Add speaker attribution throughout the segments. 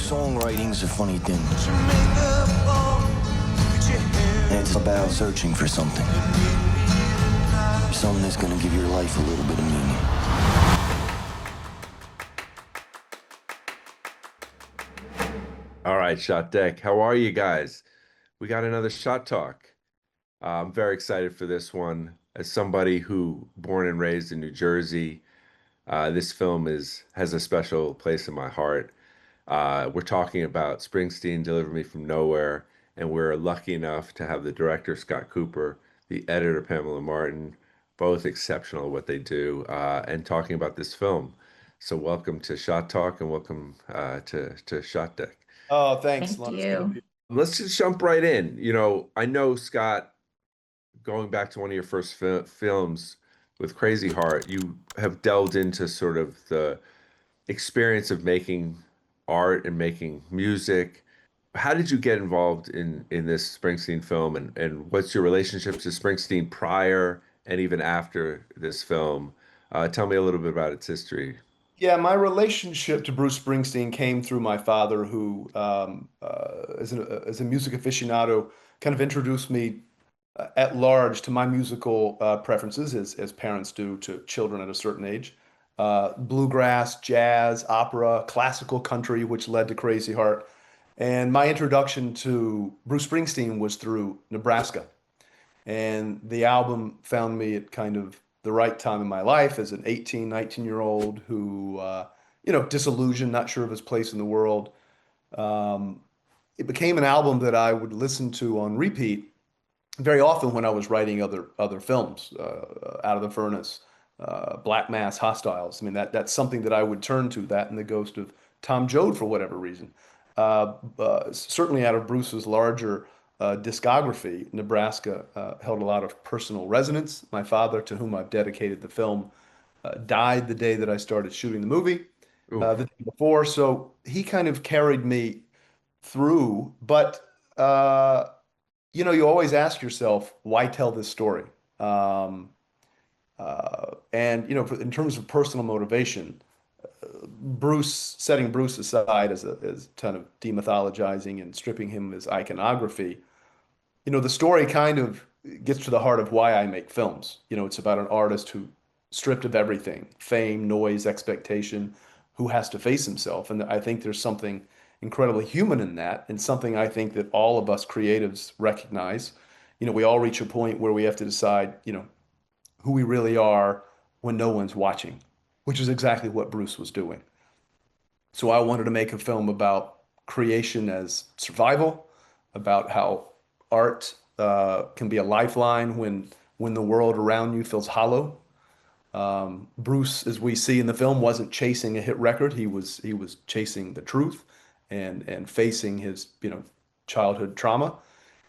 Speaker 1: Songwriting's a funny thing. It's about searching for something. Something that's gonna give your life a little bit of meaning.
Speaker 2: All right, ShotDeck. How are you guys? We got another Shot Talk. I'm very excited for this one. As somebody who born and raised in New Jersey, this film has a special place in my heart. We're talking about Springsteen, Deliver Me from Nowhere, and we're lucky enough to have the director, Scott Cooper, the editor, Pamela Martin, both exceptional at what they do, and talking about this film. So welcome to Shot Talk and welcome to ShotDeck.
Speaker 3: Oh, thanks,
Speaker 4: Thank
Speaker 3: Lon. It's good to
Speaker 4: you.
Speaker 3: be.
Speaker 2: Let's just jump right in. I know, Scott, going back to one of your first films with Crazy Heart, you have delved into sort of the experience of making art and making music. How did you get involved in this Springsteen film, and what's your relationship to Springsteen prior and even after this film? Tell me a little bit about its history.
Speaker 3: Yeah, my relationship to Bruce Springsteen came through my father, who, as a music aficionado, kind of introduced me at large to my musical preferences, as parents do to children at a certain age. Bluegrass, jazz, opera, classical country, which led to Crazy Heart. And my introduction to Bruce Springsteen was through Nebraska. And the album found me at kind of the right time in my life as an 18, 19-year-old who, disillusioned, not sure of his place in the world. Um, it became an album that I would listen to on repeat very often when I was writing other films, Out of the Furnace, Black Mass, Hostiles. I mean, that's something that I would turn to, that and the Ghost of Tom Joad, for whatever reason. Certainly out of Bruce's larger discography, Nebraska held a lot of personal resonance. My father, to whom I've dedicated the film, died the day that I started shooting the movie,
Speaker 2: Oof.
Speaker 3: the day before. So he kind of carried me through. But you always ask yourself, why tell this story? Um, and in terms of personal motivation, setting Bruce aside as kind of demythologizing and stripping him of his iconography, the story kind of gets to the heart of why I make films. It's about an artist who, stripped of everything, fame, noise, expectation, who has to face himself. And I think there's something incredibly human in that, and something I think that all of us creatives recognize. We all reach a point where we have to decide, who we really are when no one's watching, which is exactly what Bruce was doing. So I wanted to make a film about creation as survival, about how art can be a lifeline when the world around you feels hollow. Bruce, as we see in the film, wasn't chasing a hit record. He was chasing the truth and facing his childhood trauma,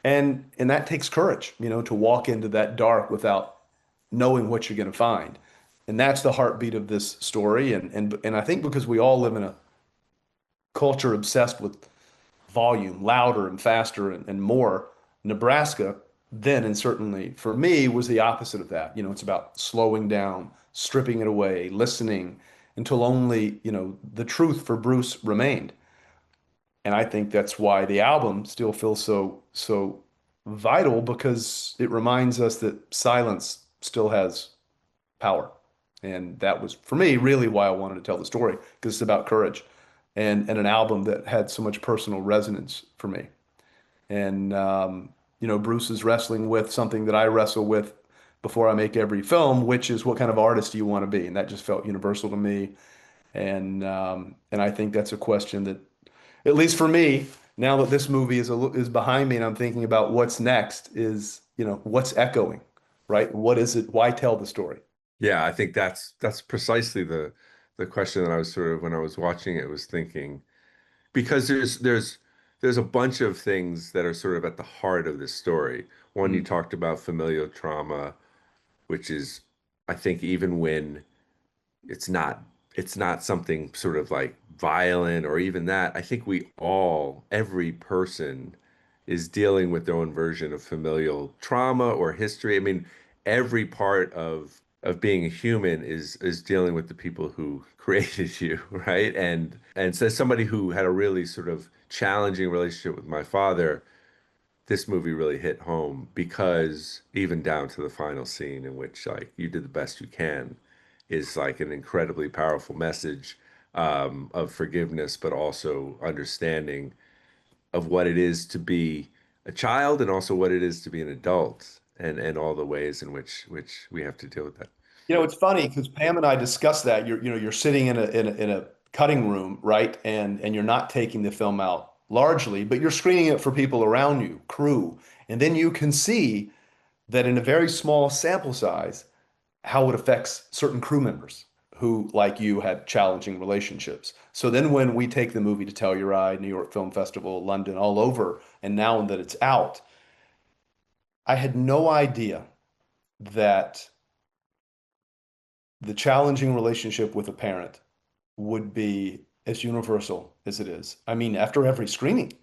Speaker 3: and that takes courage, to walk into that dark without knowing what you're going to find. And that's the heartbeat of this story. And I think because we all live in a culture obsessed with volume, louder and faster and more, Nebraska then, and certainly for me, was the opposite of that. It's about slowing down, stripping it away, listening until only, the truth for Bruce remained. And I think that's why the album still feels so vital, because it reminds us that silence still has power. And that was, for me, really why I wanted to tell the story, because it's about courage and an album that had so much personal resonance for me. And Bruce is wrestling with something that I wrestle with before I make every film, which is, what kind of artist do you want to be? And that just felt universal to me. And I think that's a question that, at least for me, now that this movie is behind me and I'm thinking about what's next, is, what's echoing, right? What is it? Why tell the story?
Speaker 2: Yeah, I think that's precisely the question that I was sort of, when I was watching it, was thinking, because there's a bunch of things that are sort of at the heart of this story. One, you
Speaker 3: Mm.
Speaker 2: talked about familial trauma, which is, I think, even when it's not it's not something sort of like violent or even that, I think every person is dealing with their own version of familial trauma or history. I mean, every part of of being a human is dealing with the people who created you, right? And so somebody who had a really sort of challenging relationship with my father, this movie really hit home because even down to the final scene in which like you did the best you can is like an incredibly powerful message of forgiveness, but also understanding of what it is to be a child and also what it is to be an adult and all the ways in which we have to deal with that.
Speaker 3: It's funny because Pam and I discussed that. You're sitting in a cutting room, right? And you're not taking the film out largely, but you're screening it for people around you, crew. And then you can see that in a very small sample size, how it affects certain crew members who, like you, had challenging relationships. So then when we take the movie to Telluride, New York Film Festival, London, all over, and now that it's out, I had no idea that the challenging relationship with a parent would be as universal as it is. I mean, after every screening,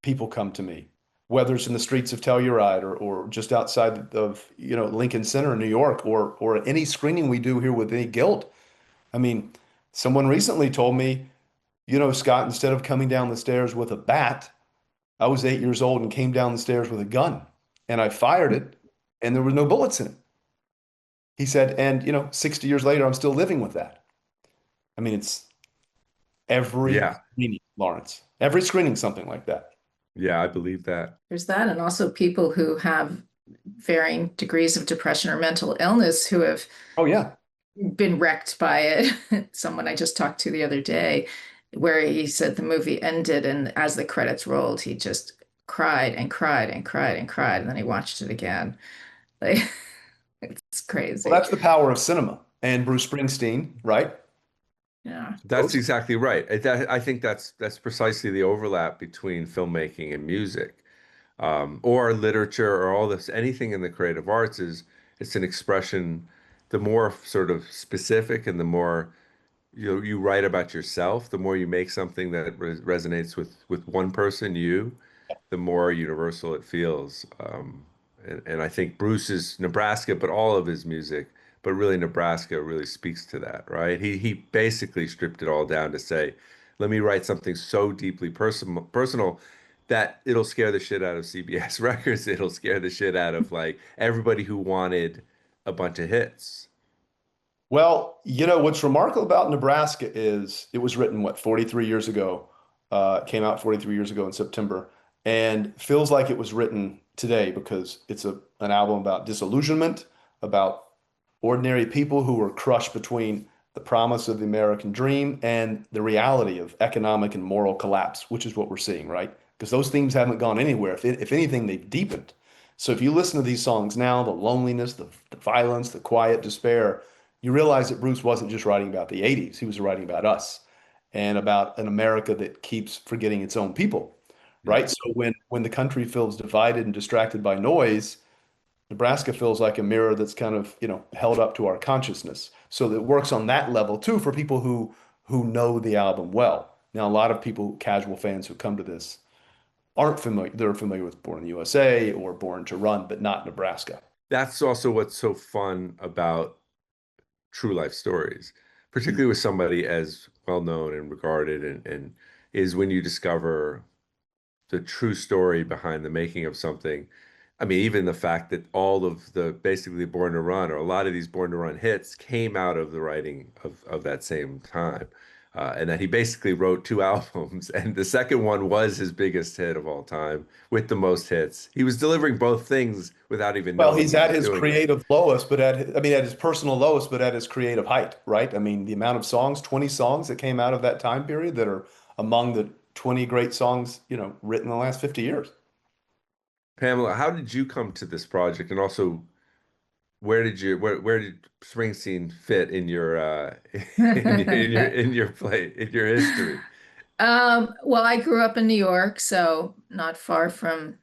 Speaker 3: people come to me, whether it's in the streets of Telluride or just outside of, Lincoln Center in New York or any screening we do here with any guild. I mean, someone recently told me, Scott, instead of coming down the stairs with a bat, I was 8 years old and came down the stairs with a gun and I fired it and there were no bullets in it. He said, and 60 years later, I'm still living with that. I mean, it's every
Speaker 2: Yeah,
Speaker 3: screening, Lawrence, every screening, something like that.
Speaker 2: yeah, I believe that.
Speaker 4: There's that, and also people who have varying degrees of depression or mental illness who have
Speaker 3: Oh, yeah.
Speaker 4: been wrecked by it. Someone I just talked to the other day, where he said the movie ended, and as the credits rolled, he just cried and cried and cried and cried, and then he watched it again. Like, it's
Speaker 3: Well,
Speaker 4: crazy.
Speaker 3: that's the power of cinema and Bruce Springsteen, right?
Speaker 4: Yeah.
Speaker 2: That's exactly right. I think that's precisely the overlap between filmmaking and music, or literature, or all this. Anything in the creative arts is it's an expression. The more sort of specific and the more you write about yourself, the more you make something that resonates with one person, the more universal it feels. And I think Bruce's Nebraska, but all of his music, but really Nebraska really speaks to that, right? He basically stripped it all down to say, let me write something so deeply personal that it'll scare the shit out of CBS Records. It'll scare the shit out of like everybody who wanted a bunch of hits.
Speaker 3: Well, what's remarkable about Nebraska is it was written, what, 43 years ago. Came out 43 years ago in September, and feels like it was written today because it's an album about disillusionment, about ordinary people who were crushed between the promise of the American dream and the reality of economic and moral collapse, which is what we're seeing, right? Because those themes haven't gone anywhere. If anything, they've deepened. So if you listen to these songs now, the loneliness, the violence, the quiet despair, you realize that Bruce wasn't just writing about the 80s. He was writing about us and about an America that keeps forgetting its own people,
Speaker 2: Yeah.
Speaker 3: right? So when the country feels divided and distracted by noise, Nebraska feels like a mirror that's kind of, held up to our consciousness. So it works on that level too for people who know the album well. Now, a lot of people, casual fans who come to this, aren't familiar. They're familiar with Born in the USA or Born to Run, but not Nebraska.
Speaker 2: That's also what's so fun about true life stories, particularly with somebody as well known and regarded, and is when you discover the true story behind the making of something. I mean, even the fact that all of the basically Born to Run, or a lot of these Born to Run hits, came out of the writing of that same time. And that he basically wrote two albums, and the second one was his biggest hit of all time with the most hits. He was delivering both things without even
Speaker 3: Well,
Speaker 2: knowing
Speaker 3: he's
Speaker 2: he
Speaker 3: at
Speaker 2: was
Speaker 3: his
Speaker 2: doing it.
Speaker 3: creative lowest, but at his personal lowest, but at his creative height, right? I mean, the amount of songs, 20 songs that came out of that time period that are among the 20 great songs, written in the last 50 years.
Speaker 2: Pamela, how did you come to this project, and also where did Springsteen fit in your in your history?
Speaker 4: Well, I grew up in New York, so not far from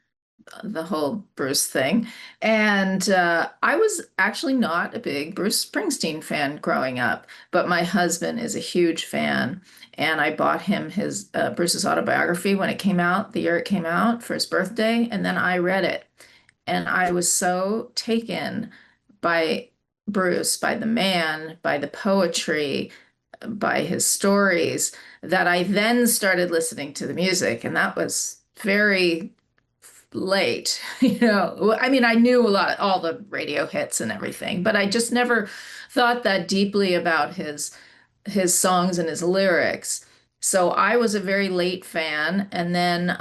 Speaker 4: the whole Bruce thing. And I was actually not a big Bruce Springsteen fan growing up, but my husband is a huge fan. And I bought him his Bruce's autobiography when it came out, the year it came out for his birthday. And then I read it. And I was so taken by Bruce, by the man, by the poetry, by his stories, that I then started listening to the music. And that was very late. I mean, I knew a lot, all the radio hits and everything, but I just never thought that deeply about his songs and his lyrics. So I was a very late fan. And then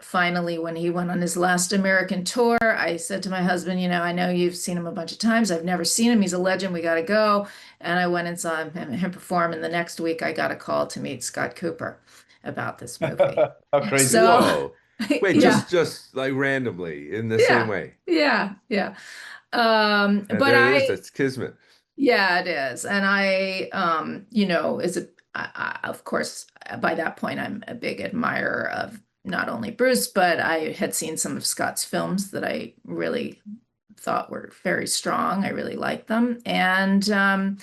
Speaker 4: finally, when he went on his last American tour, I said to my husband, I know you've seen him a bunch of times. I've never seen him. He's a legend. We got to go. And I went and saw him perform. And the next week, I got a call to meet Scott Cooper about this movie.
Speaker 3: How crazy.
Speaker 4: So,
Speaker 2: Whoa. Wait,
Speaker 4: yeah,
Speaker 2: just like randomly in the same way.
Speaker 4: yeah.
Speaker 2: And
Speaker 4: But
Speaker 2: there it is. That's kismet.
Speaker 4: yeah, it is. And of course, by that point, I'm a big admirer of not only Bruce, but I had seen some of Scott's films that I really thought were very strong. I really liked them. Yeah,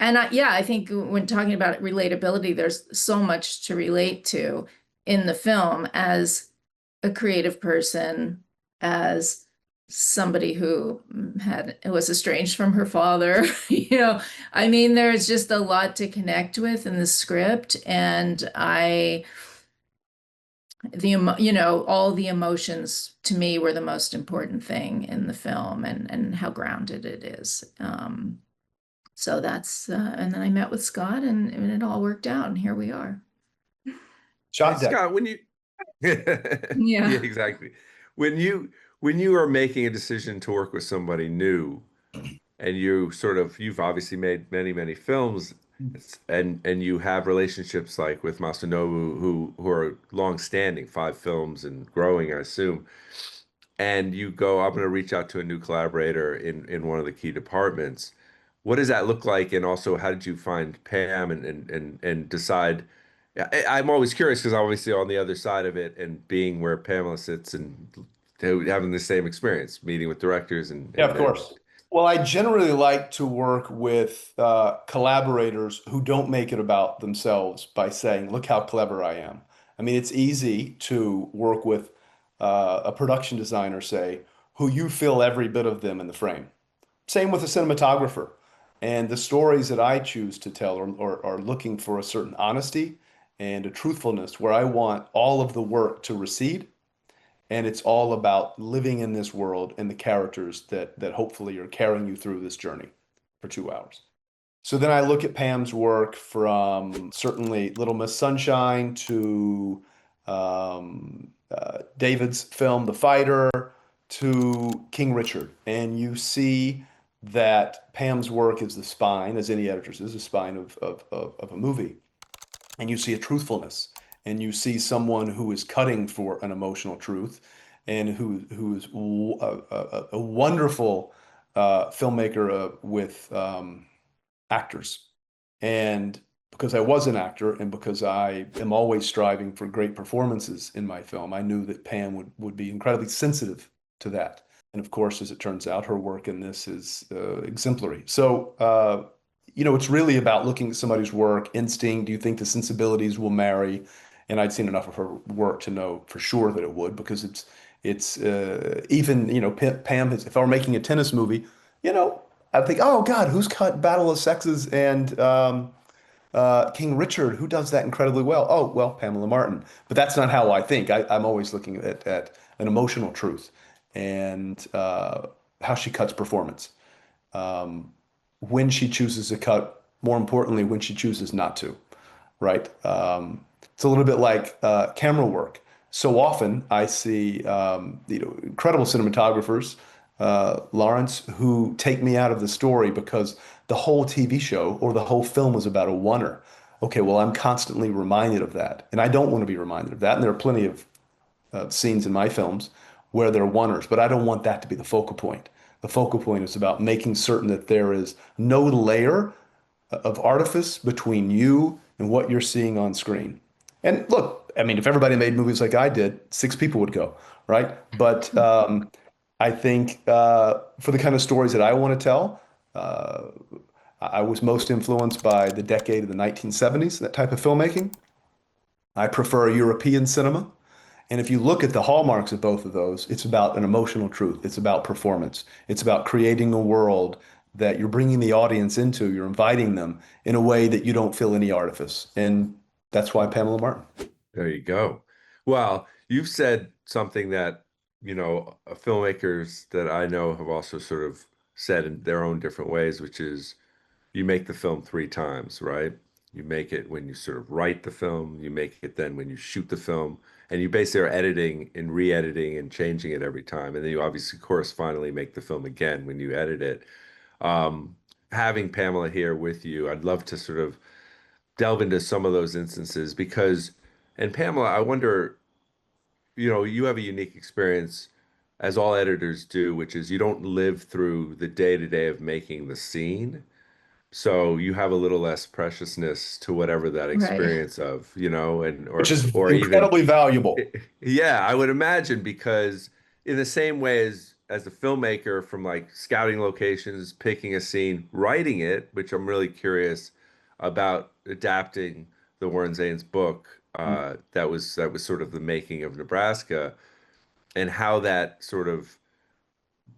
Speaker 4: I think when talking about relatability, there's so much to relate to in the film as a creative person, as somebody who was estranged from her father. I mean, there's just a lot to connect with in the script, and all the emotions to me were the most important thing in the film, and how grounded it is. So that's and then I met with Scott, and it all worked out, and here we are.
Speaker 2: Hey,
Speaker 3: ShotDeck.
Speaker 2: Scott, when you
Speaker 4: Yeah.
Speaker 2: yeah, exactly. When you are making a decision to work with somebody new, and you've obviously made many, many films, and you have relationships like with Masanobu who are long-standing, 5 films and growing, I assume. And you go, I'm going to reach out to a new collaborator in one of the key departments. What does that look like? And also, how did you find Pam and decide? I'm always curious because obviously on the other side of it and being where Pamela sits and having the same experience, meeting with directors
Speaker 3: Yeah, of course. Well, I generally like to work with collaborators who don't make it about themselves by saying, look how clever I am. I mean, it's easy to work with a production designer, say, who you feel every bit of them in the frame. Same with a cinematographer. And the stories that I choose to tell are looking for a certain honesty and a truthfulness where I want all of the work to recede. And it's all about living in this world and the characters that hopefully are carrying you through this journey for 2 hours. So then I look at Pam's work from certainly Little Miss Sunshine to David's film, The Fighter, to King Richard. And you see that Pam's work is the spine, as any editor's is, the spine of a movie. And you see a truthfulness, and you see someone who is cutting for an emotional truth, and who's a wonderful filmmaker with actors. And because I was an actor, and because I am always striving for great performances in my film, I knew that Pam would be incredibly sensitive to that. And of course, as it turns out, her work in this is exemplary. So, it's really about looking at somebody's work, instinct. Do you think the sensibilities will marry? And I'd seen enough of her work to know for sure that it would, because it's even, Pam has, if I were making a tennis movie, I think, oh God, who's cut Battle of Sexes and King Richard? Who does that incredibly well? Oh, well, Pamela Martin. But that's not how I think. I'm always looking at an emotional truth and how she cuts performance. When she chooses to cut, more importantly, when she chooses not to, right? It's a little bit like camera work. So often I see, incredible cinematographers, Lawrence, who take me out of the story because the whole TV show or the whole film was about a oneer. Okay, well, I'm constantly reminded of that, and I don't want to be reminded of that. And there are plenty of scenes in my films where they're oneers, but I don't want that to be the focal point. The focal point is about making certain that there is no layer of artifice between you and what you're seeing on screen. And look, I mean, if everybody made movies like I did, 6 people would go, right? But I think for the kind of stories that I want to tell, I was most influenced by the decade of the 1970s, that type of filmmaking. I prefer European cinema. And if you look at the hallmarks of both of those, it's about an emotional truth. It's about performance. It's about creating a world that you're bringing the audience into, you're inviting them in a way that you don't feel any artifice. And that's why Pamela Martin.
Speaker 2: There you go. Well, you've said something that, filmmakers that I know have also sort of said in their own different ways, which is you make the film three times, right? You make it when you sort of write the film, you make it then when you shoot the film, and you basically are editing and re-editing and changing it every time. And then you obviously, of course, finally make the film again when you edit it. Um, Having Pamela here with you, I'd love to sort of delve into some of those instances because, and Pamela, I wonder, you have a unique experience as all editors do, which is you don't live through the day-to-day of making the scene. So you have a little less preciousness to whatever that
Speaker 4: Right.
Speaker 2: experience of, and
Speaker 3: Which is
Speaker 2: or even
Speaker 3: incredibly valuable.
Speaker 2: yeah, I would imagine because in the same way as a filmmaker from like scouting locations, picking a scene, writing it, which I'm really curious about adapting the Warren Zanes book, that was sort of the making of Nebraska and how that sort of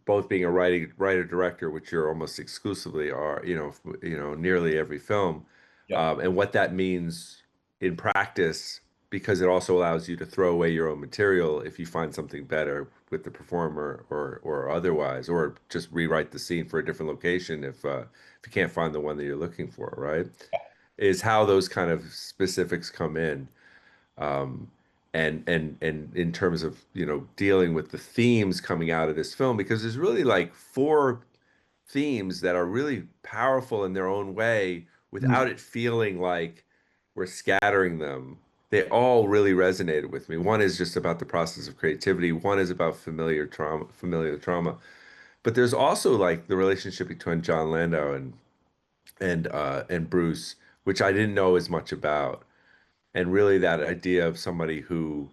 Speaker 2: both being a writer director, which you're almost exclusively are, nearly every film,
Speaker 3: Yeah.
Speaker 2: and what that means in practice, because it also allows you to throw away your own material if you find something better with the performer or otherwise, or just rewrite the scene for a different location if you can't find the one that you're looking for, right? Is how those kind of specifics come in. Um, and in terms of dealing with the themes coming out of this film because there's really like four themes that are really powerful in their own way
Speaker 3: Mm.
Speaker 2: without it feeling like we're scattering them. They all really resonated with me. One is just about the process of creativity. One is about familiar trauma. But there's also like the relationship between John Landau and Bruce, which I didn't know as much about, and really that idea of somebody who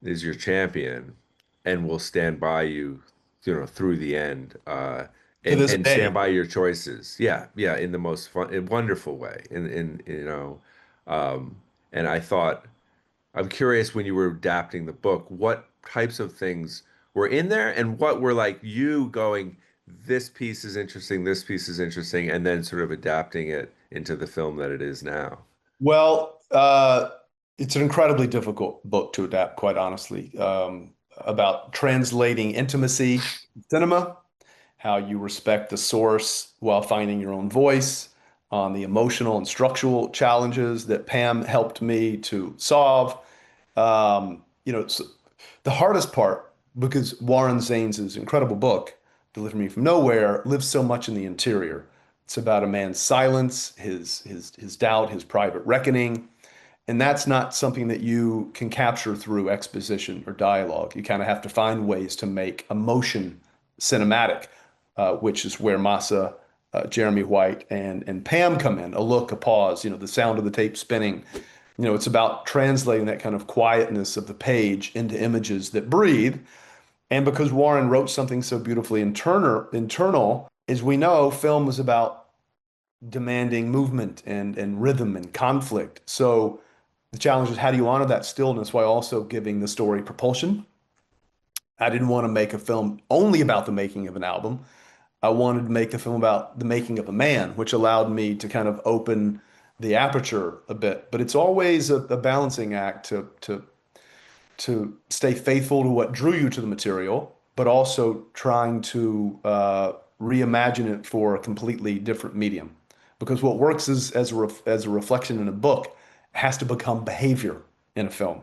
Speaker 2: is your champion and will stand by you, through the end,
Speaker 3: To
Speaker 2: and
Speaker 3: this
Speaker 2: stand
Speaker 3: day.
Speaker 2: by your choices. Yeah, yeah, in the most fun, wonderful way. Um, and I thought, I'm curious when you were adapting the book, what types of things were in there, and what were like you going, this piece is interesting, this piece is interesting, and then sort of adapting it into the film that it is now.
Speaker 3: Well, it's an incredibly difficult book to adapt, quite honestly, about translating intimacy in cinema, how you respect the source while finding your own voice, on the emotional and structural challenges that Pam helped me to solve. It's the hardest part because Warren Zanes' incredible book, Deliver Me from Nowhere, lives so much in the interior. It's about a man's silence, his doubt, his private reckoning. And that's not something that you can capture through exposition or dialogue. You kind of have to find ways to make emotion cinematic, which is where Masa, Jeremy White, and Pam come in. A look, a pause, the sound of the tape spinning. It's about translating that kind of quietness of the page into images that breathe. And because Warren wrote something so beautifully internal, as we know, film is about demanding movement and rhythm and conflict. So the challenge is how do you honor that stillness while also giving the story propulsion? I didn't want to make a film only about the making of an album. I wanted to make a film about the making of a man, which allowed me to kind of open the aperture a bit. But it's always a balancing act to stay faithful to what drew you to the material, but also trying to reimagine it for a completely different medium. Because what works as a reflection in a book has to become behavior in a film.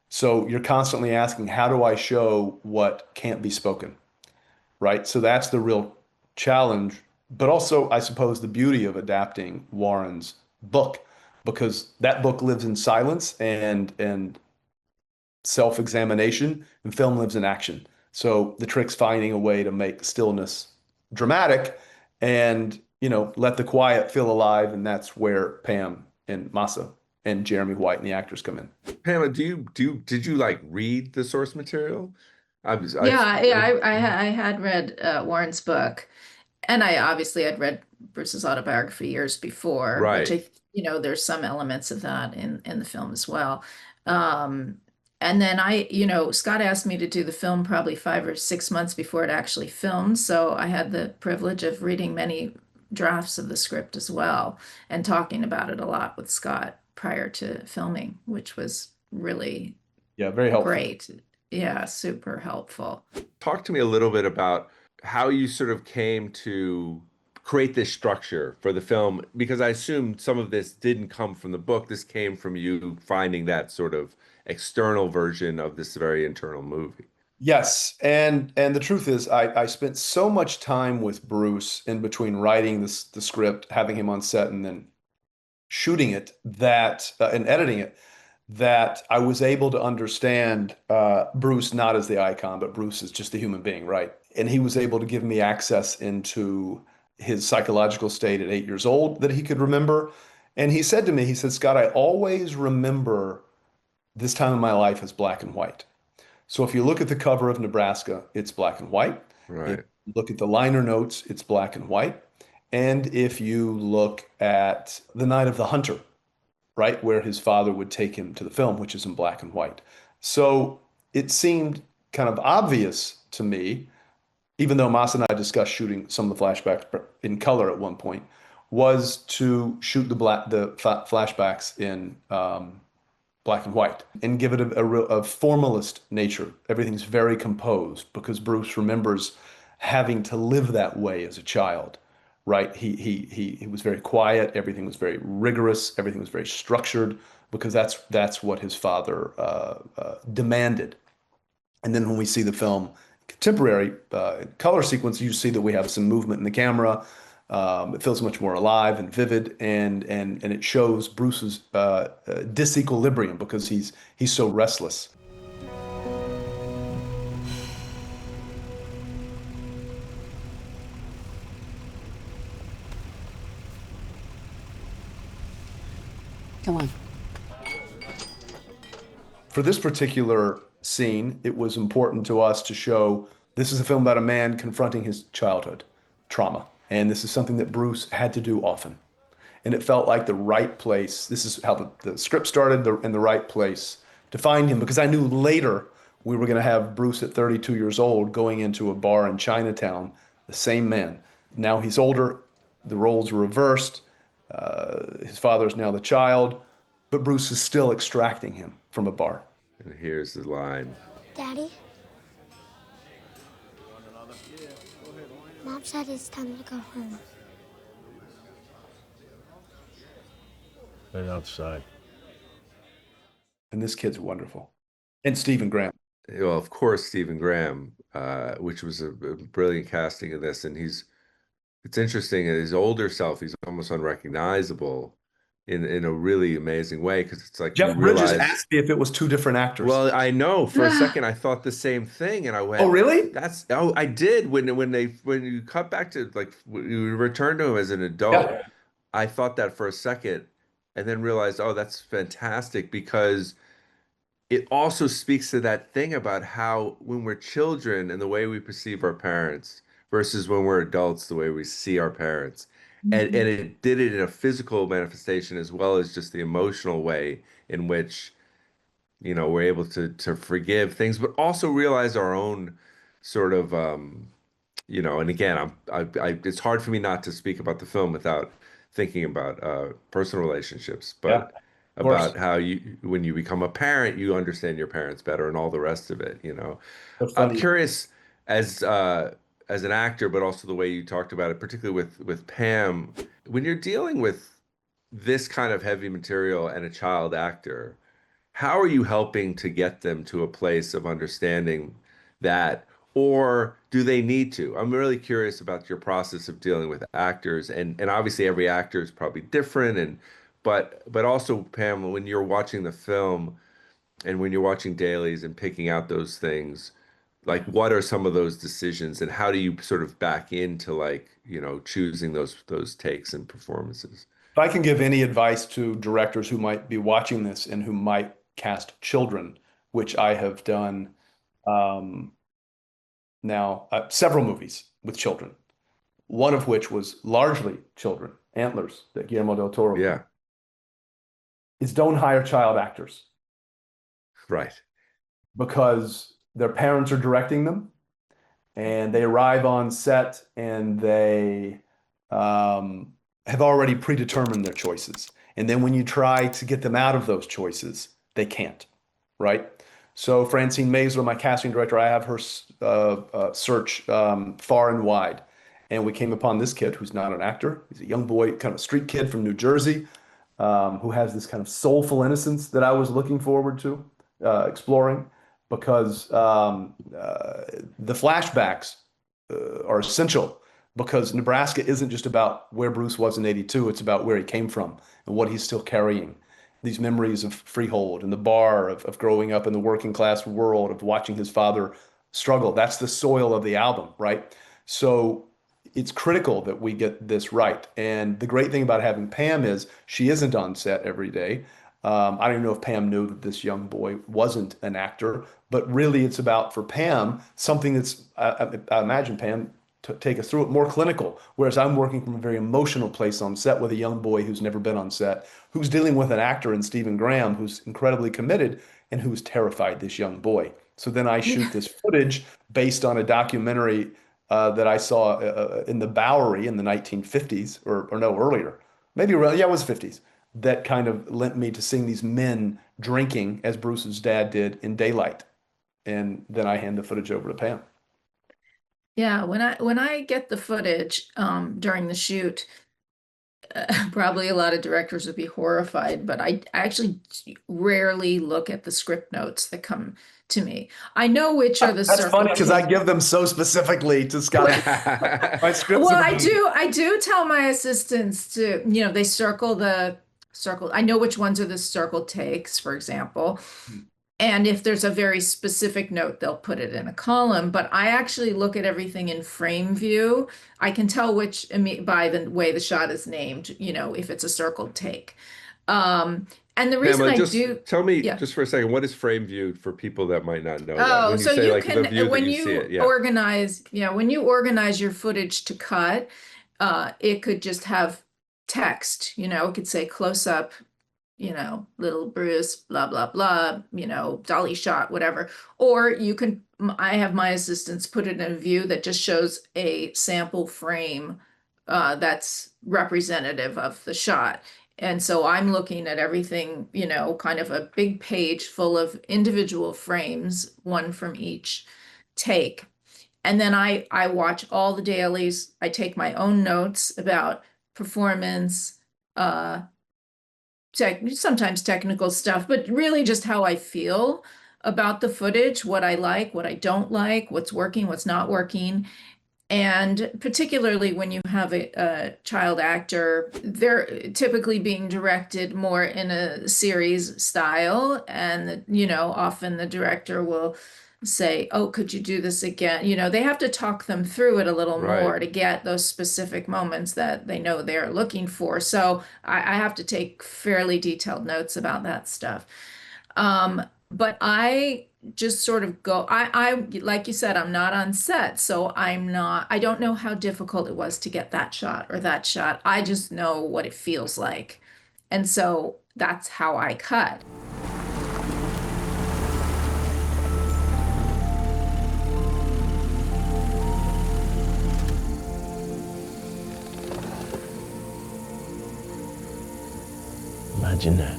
Speaker 3: So you're constantly asking, how do I show what can't be spoken? Right? So that's the real challenge, but also, I suppose, the beauty of adapting Warren's book, because that book lives in silence and self-examination, and film lives in action. So the trick's finding a way to make stillness dramatic and, let the quiet feel alive. And that's where Pam and Masa and Jeremy White and the actors come in.
Speaker 2: Pamela, did you like read the source material?
Speaker 4: Yeah, I had read Warren's book, and I obviously had read Bruce's autobiography years before, which
Speaker 2: Right.
Speaker 4: there's some elements of that in the film as well. Um, And then Scott asked me to do the film probably 5 or 6 months before it actually filmed. So I had the privilege of reading many drafts of the script as well and talking about it a lot with Scott prior to filming, which was really
Speaker 3: Yeah, very helpful.
Speaker 4: great. Yeah, super helpful.
Speaker 2: Talk to me a little bit about how you sort of came to create this structure for the film, because I assume some of this didn't come from the book. This came from you finding that sort of external version of this very internal movie.
Speaker 3: Yes, and the truth is, I spent so much time with Bruce in between writing the script, having him on set, and then shooting it that and editing it, that I was able to understand Bruce not as the icon, but Bruce is just a human being, right? And he was able to give me access into his psychological state at 8 years old that he could remember. And he said to me, he said, Scott, I always remember this time in my life as black and white. So if you look at the cover of Nebraska, it's black and white.
Speaker 2: Right.
Speaker 3: If you look at the liner notes, it's black and white. And if you look at The Night of the Hunter, right, where his father would take him to the film, which is in black and white. So it seemed kind of obvious to me, even though Mas and I discussed shooting some of the flashbacks in color at one point, was to shoot the flashbacks in black and white and give it a formalist nature. Everything's very composed because Bruce remembers having to live that way as a child, right? He was very quiet. Everything was very rigorous. Everything was very structured because that's what his father demanded. And then when we see the film contemporary color sequence, you see that we have some movement in the camera. It feels much more alive and vivid, and it shows Bruce's disequilibrium because he's so restless.
Speaker 5: Come on.
Speaker 3: For this particular scene, it was important to us to show this is a film about a man confronting his childhood trauma. And this is something that Bruce had to do often. And it felt like the right place. This is how the script started, in the right place to find him, because I knew later we were going to have Bruce at 32 years old going into a bar in Chinatown, the same man. Now he's older, the roles are reversed. His father is now the child, but Bruce is still extracting him from a bar.
Speaker 2: And here's the line.
Speaker 6: Daddy? Mom said it's time to go home.
Speaker 7: Right outside.
Speaker 3: And this kid's wonderful. And Stephen Graham.
Speaker 2: Well, of course, Stephen Graham, which was a brilliant casting of this. And it's interesting, his older self, he's almost unrecognizable in a really amazing way, because it's like
Speaker 3: Jeff
Speaker 2: you realize,
Speaker 3: Bridges asked me if it was two different actors.
Speaker 2: well, I know for a second I thought the same thing, and I went,
Speaker 3: oh, really?
Speaker 2: I did when you cut back to, like, when you return to him as an adult.
Speaker 3: Yeah.
Speaker 2: I thought that for a second, and then realized, oh, that's fantastic, because it also speaks to that thing about how when we're children and the way we perceive our parents versus when we're adults, the way we see our parents. And it did it in a physical manifestation as well as just the emotional way in which, we're able to forgive things, but also realize our own sort of, and again, it's hard for me not to speak about the film without thinking about personal relationships, but about how when you become a parent, you understand your parents better and all the rest of it, I'm curious as an actor, but also the way you talked about it, particularly with Pam, when you're dealing with this kind of heavy material and a child actor, how are you helping to get them to a place of understanding that, or do they need to? I'm really curious about your process of dealing with actors, and obviously every actor is probably different, but also, Pam, when you're watching the film and when you're watching dailies and picking out those things, like, what are some of those decisions, and how do you sort of back into, like, choosing those takes and performances?
Speaker 3: If I can give any advice to directors who might be watching this and who might cast children, which I have done now several movies with children, one of which was largely children, Antlers, that Guillermo del Toro.
Speaker 2: Yeah.
Speaker 3: Is don't hire child actors.
Speaker 2: Right.
Speaker 3: because their parents are directing them, and they arrive on set and they have already predetermined their choices. And then when you try to get them out of those choices, they can't, right? So Francine Maisler, my casting director, I have her search far and wide. And we came upon this kid who's not an actor. He's a young boy, kind of a street kid from New Jersey, who has this kind of soulful innocence that I was looking forward to exploring, because the flashbacks are essential, because Nebraska isn't just about where Bruce was in '82, it's about where he came from and what he's still carrying. These memories of Freehold and the bar, of growing up in the working class world, of watching his father struggle. That's the soil of the album, right? So it's critical that we get this right. And the great thing about having Pam is she isn't on set every day. I don't even know if Pam knew that this young boy wasn't an actor, but really it's about, for Pam, something that's, I imagine, Pam, to take us through it, more clinical. Whereas I'm working from a very emotional place on set with a young boy who's never been on set, who's dealing with an actor in Stephen Graham, who's incredibly committed and who's terrified this young boy. So then I shoot this footage based on a documentary that I saw in the Bowery in the 1950s, or no, earlier. Maybe, yeah, it was 50s. That kind of lent me to seeing these men drinking, as Bruce's dad did, in daylight. And then I hand the footage over to Pam.
Speaker 4: Yeah, when I get the footage during the shoot, probably a lot of directors would be horrified, but I actually rarely look at the script notes that come to me. I know which are the
Speaker 3: That's
Speaker 4: circle
Speaker 3: funny because I
Speaker 4: takes.
Speaker 3: give them so specifically to Scott. My scripts
Speaker 4: Well,
Speaker 3: are
Speaker 4: I do tell my assistants to, they circle the circle. I know which ones are the circle takes, for example. And if there's a very specific note, they'll put it in a column. But I actually look at everything in frame view. I can tell which, by the way the shot is named, if it's a circled take. And the reason
Speaker 2: Pamela,
Speaker 4: I
Speaker 2: just
Speaker 4: do,
Speaker 2: tell me
Speaker 4: yeah.
Speaker 2: just for a second, what is frame view for people that might not know that?
Speaker 4: Oh,
Speaker 2: When you
Speaker 4: so
Speaker 2: say
Speaker 4: you
Speaker 2: like the
Speaker 4: can,
Speaker 2: view that
Speaker 4: when
Speaker 2: you see
Speaker 4: you
Speaker 2: it, yeah.
Speaker 4: organize, when you organize your footage to cut, it could just have text, it could say close up, little Bruce, blah, blah, blah, dolly shot, whatever. Or you can, I have my assistants put it in a view that just shows a sample frame that's representative of the shot. And so I'm looking at everything, kind of a big page full of individual frames, one from each take. And then I watch all the dailies. I take my own notes about performance, sometimes technical stuff, but really just how I feel about the footage, what I like, what I don't like, what's working, what's not working. And particularly when you have a child actor, they're typically being directed more in a series style. And, often the director will say, oh, could you do this again? They have to talk them through it a little more to get those specific moments that they know they're looking for. So I have to take fairly detailed notes about that stuff. But I just sort of go, I like you said, I'm not on set, so I don't know how difficult it was to get that shot or that shot. I just know what it feels like. And so that's how I cut.
Speaker 7: Imagine that.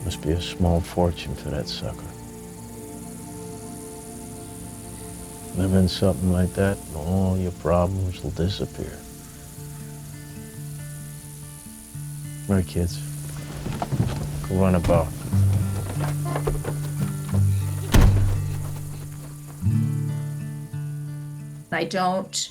Speaker 7: Must be a small fortune for that sucker. Live in something like that, and all your problems will disappear. All right, kids. Go run about.
Speaker 4: I don't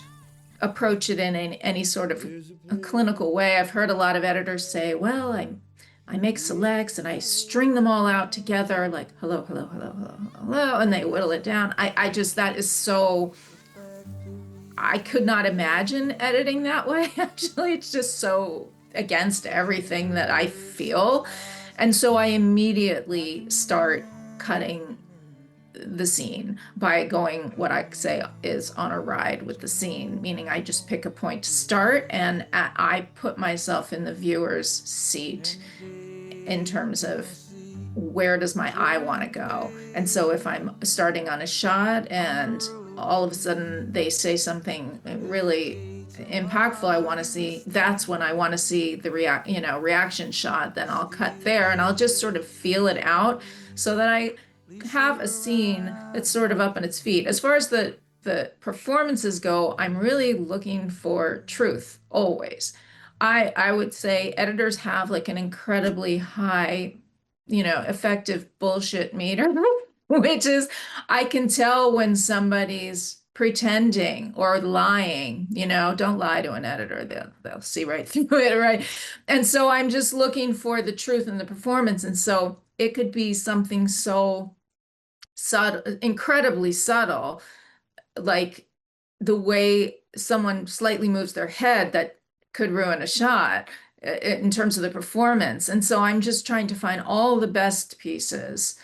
Speaker 4: approach it in any sort of a clinical way. I've heard a lot of editors say, well, I make selects and I string them all out together like hello, hello, hello, hello, hello, and they whittle it down. I just, that is so, I could not imagine editing that way. Actually, it's just so against everything that I feel. And so I immediately start cutting the scene by going what I say is on a ride with the scene, meaning I just pick a point to start and I put myself in the viewer's seat in terms of where does my eye want to go? And so if I'm starting on a shot and all of a sudden they say something really impactful, I want to see, that's when I want to see the reaction shot. Then I'll cut there and I'll just sort of feel it out so that I have a scene that's sort of up on its feet. As far as the performances go, I'm really looking for truth always. I would say editors have like an incredibly high, effective bullshit meter, which is I can tell when somebody's pretending or lying. Don't lie to an editor. They'll see right through it, right? And so I'm just looking for the truth in the performance. And so it could be something so subtle, incredibly subtle, like the way someone slightly moves their head that could ruin a shot in terms of the performance. And so I'm just trying to find all the best pieces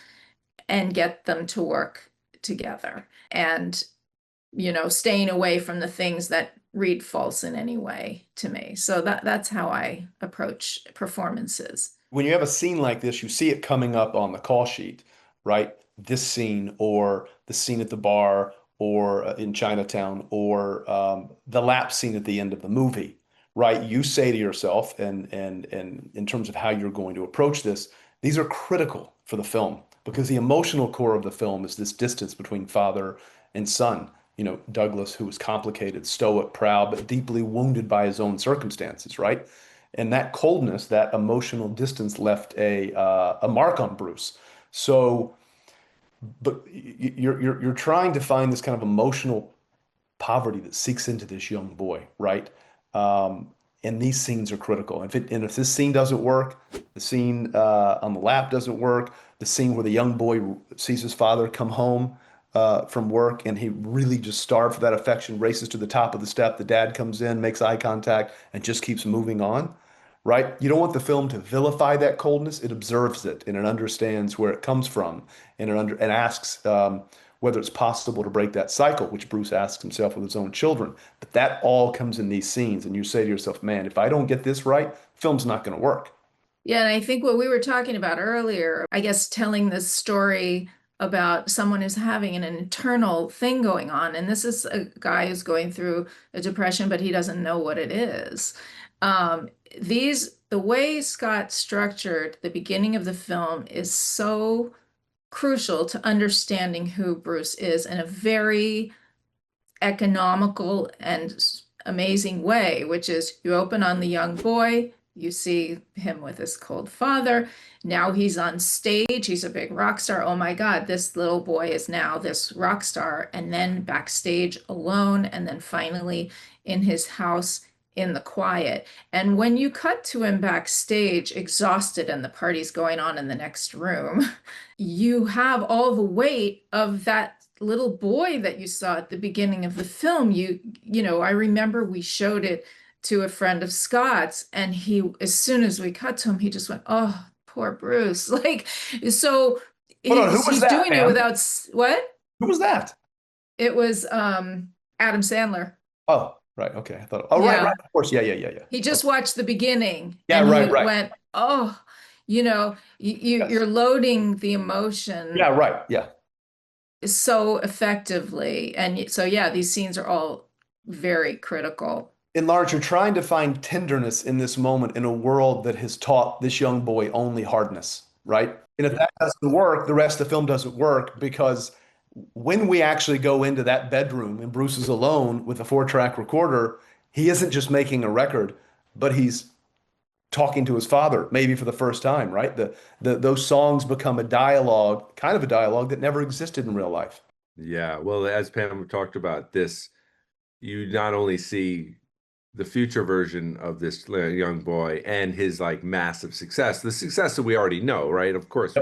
Speaker 4: and get them to work together, and staying away from the things that read false in any way to me. So that's how I approach performances.
Speaker 3: When you have a scene like this, you see it coming up on the call sheet, right? This scene, or the scene at the bar, or in Chinatown, or the lap scene at the end of the movie, right? You say to yourself, and in terms of how you're going to approach this, these are critical for the film, because the emotional core of the film is this distance between father and son. Douglas, who was complicated, stoic, proud, but deeply wounded by his own circumstances, right? And that coldness, that emotional distance left a mark on Bruce. So, but you're trying to find this kind of emotional poverty that seeks into this young boy, right? And these scenes are critical. If this scene doesn't work, the scene on the lap doesn't work, the scene where the young boy sees his father come home from work and he really just starved for that affection, races to the top of the step, the dad comes in, makes eye contact, and just keeps moving on, right? You don't want the film to vilify that coldness. It observes it and it understands where it comes from, and and asks whether it's possible to break that cycle, which Bruce asks himself with his own children. But that all comes in these scenes, and you say to yourself, man, if I don't get this right, the film's not going to work.
Speaker 4: Yeah, and I think what we were talking about earlier, I guess telling this story about someone who's having an internal thing going on, and this is a guy who's going through a depression, but he doesn't know what it is. The way Scott structured the beginning of the film is so crucial to understanding who Bruce is in a very economical and amazing way, which is you open on the young boy, you see him with his cold father. Now he's on stage. He's a big rock star. Oh my God, this little boy is now this rock star. And then backstage alone, and then finally in his house in the quiet. And when you cut to him backstage, exhausted, and the party's going on in the next room, you have all the weight of that little boy that you saw at the beginning of the film. I remember we showed it to a friend of Scott's, and he, as soon as we cut to him, he just went, "Oh, poor Bruce." Like, so
Speaker 3: Hold on, who was
Speaker 4: he's
Speaker 3: that,
Speaker 4: doing it
Speaker 3: Pam?
Speaker 4: without what?
Speaker 3: Who was that?
Speaker 4: It was Adam Sandler.
Speaker 3: Oh, right. Okay. I thought, oh,
Speaker 4: Yeah.
Speaker 3: right. Of course. Yeah.
Speaker 4: He just watched the beginning.
Speaker 3: Yeah,
Speaker 4: and
Speaker 3: right,
Speaker 4: he
Speaker 3: right.
Speaker 4: went, "Oh, you're loading the emotion
Speaker 3: Yeah, right. Yeah.
Speaker 4: so effectively." And so, yeah, these scenes are all very critical.
Speaker 3: In large, you're trying to find tenderness in this moment in a world that has taught this young boy only hardness, right? And if that doesn't work, the rest of the film doesn't work, because when we actually go into that bedroom and Bruce is alone with a 4-track recorder, he isn't just making a record, but he's talking to his father, maybe for the first time, right? Those songs become a dialogue, kind of a dialogue that never existed in real life.
Speaker 2: Yeah, well, as Pam talked about this, you not only see the future version of this young boy and his like massive success, the success that we already know, right? Of course,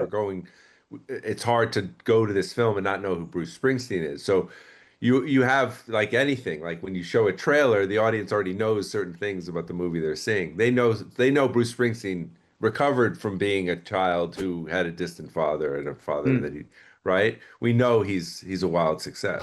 Speaker 2: it's hard to go to this film and not know who Bruce Springsteen is. So you have, like anything, like when you show a trailer, the audience already knows certain things about the movie they're seeing. They know Bruce Springsteen recovered from being a child who had a distant father, and a father that he, right? We know he's a wild success.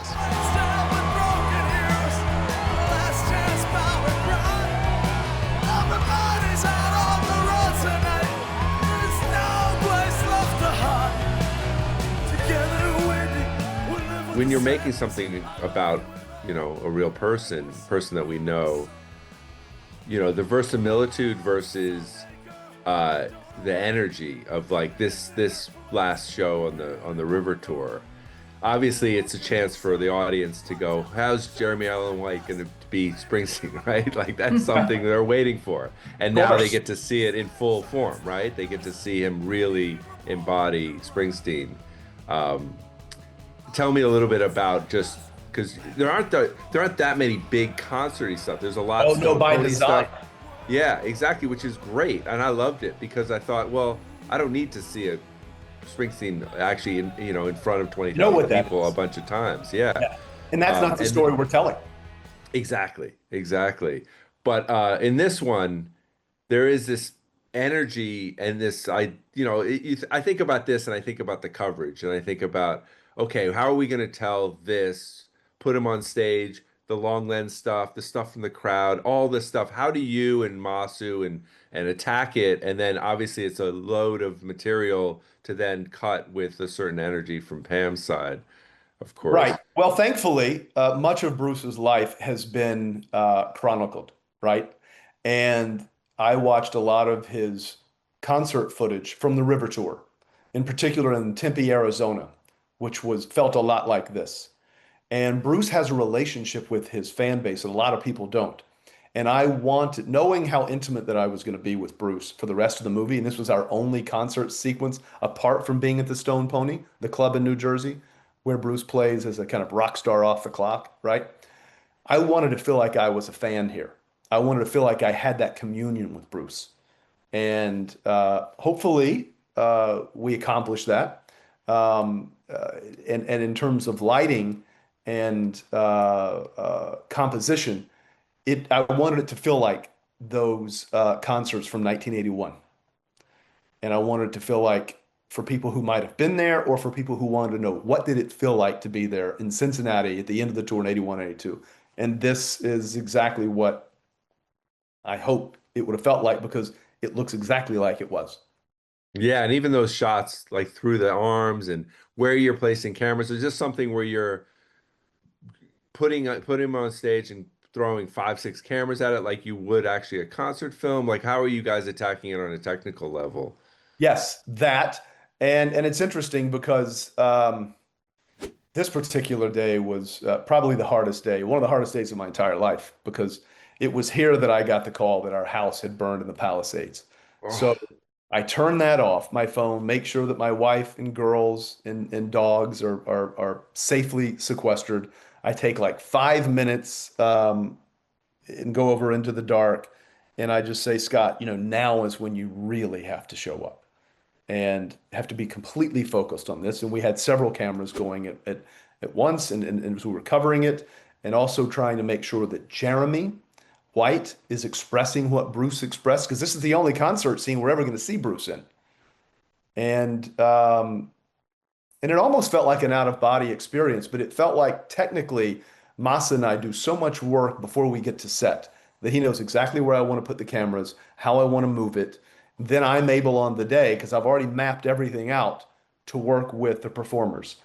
Speaker 2: when you're making something about, you know, a real person that we know, you know, the verisimilitude versus the energy of like this last show on the river tour. Obviously, it's a chance for the audience to go, how's Jeremy Allen White going to be Springsteen, right? Like that's something they're waiting for. And now they get to see it in full form, right? They get to see him really embody Springsteen. Tell me a little bit about just because there aren't that many big concerty stuff. There's a lot of
Speaker 3: no, by design.
Speaker 2: stuff. Yeah, exactly, which is great, and I loved it because I thought, well, I don't need to see a Springsteen actually in front of 20,000 people a bunch of times. Yeah.
Speaker 3: And that's not the story we're telling.
Speaker 2: Exactly. But in this one, there is this energy and this I think about this and I think about the coverage and I think about, okay, how are we going to tell this, put him on stage, the long lens stuff, the stuff from the crowd, all this stuff. How do you and Masu and attack it? And then obviously it's a load of material to then cut with a certain energy from Pam's side, of course.
Speaker 3: Right. Well, thankfully, much of Bruce's life has been chronicled, right? And I watched a lot of his concert footage from the River Tour, in particular in Tempe, Arizona, which felt a lot like this. And Bruce has a relationship with his fan base, and a lot of people don't. And I wanted, knowing how intimate that I was going to be with Bruce for the rest of the movie, and this was our only concert sequence apart from being at the Stone Pony, the club in New Jersey, where Bruce plays as a kind of rock star off the clock, right? I wanted to feel like I was a fan here. I wanted to feel like I had that communion with Bruce. And hopefully we accomplished that. And in terms of lighting and composition, I wanted it to feel like those concerts from 1981. And I wanted it to feel like, for people who might have been there or for people who wanted to know, what did it feel like to be there in Cincinnati at the end of the tour in 81, 82? And this is exactly what I hope it would have felt like, because it looks exactly like it was.
Speaker 2: Yeah, and even those shots like through the arms and where you're placing cameras is just something where you're putting him on stage and throwing 5-6 cameras at it like you would actually a concert film. Like, how are you guys attacking it on a technical level?
Speaker 3: Yes, that. And it's interesting because this particular day was probably the hardest day, one of the hardest days of my entire life, because it was here that I got the call that our house had burned in the Palisades. Oh. So I turned that off, my phone, make sure that my wife and girls and dogs are safely sequestered. I take like 5 minutes and go over into the dark. And I just say, Scott, now is when you really have to show up and have to be completely focused on this. And we had several cameras going at once, and as we were covering it, and also trying to make sure that Jeremy White is expressing what Bruce expressed, because this is the only concert scene we're ever going to see Bruce in. And it almost felt like an out-of-body experience, but it felt like technically Masa and I do so much work before we get to set that he knows exactly where I want to put the cameras, how I want to move it. Then I'm able on the day, because I've already mapped everything out, to work with the performers.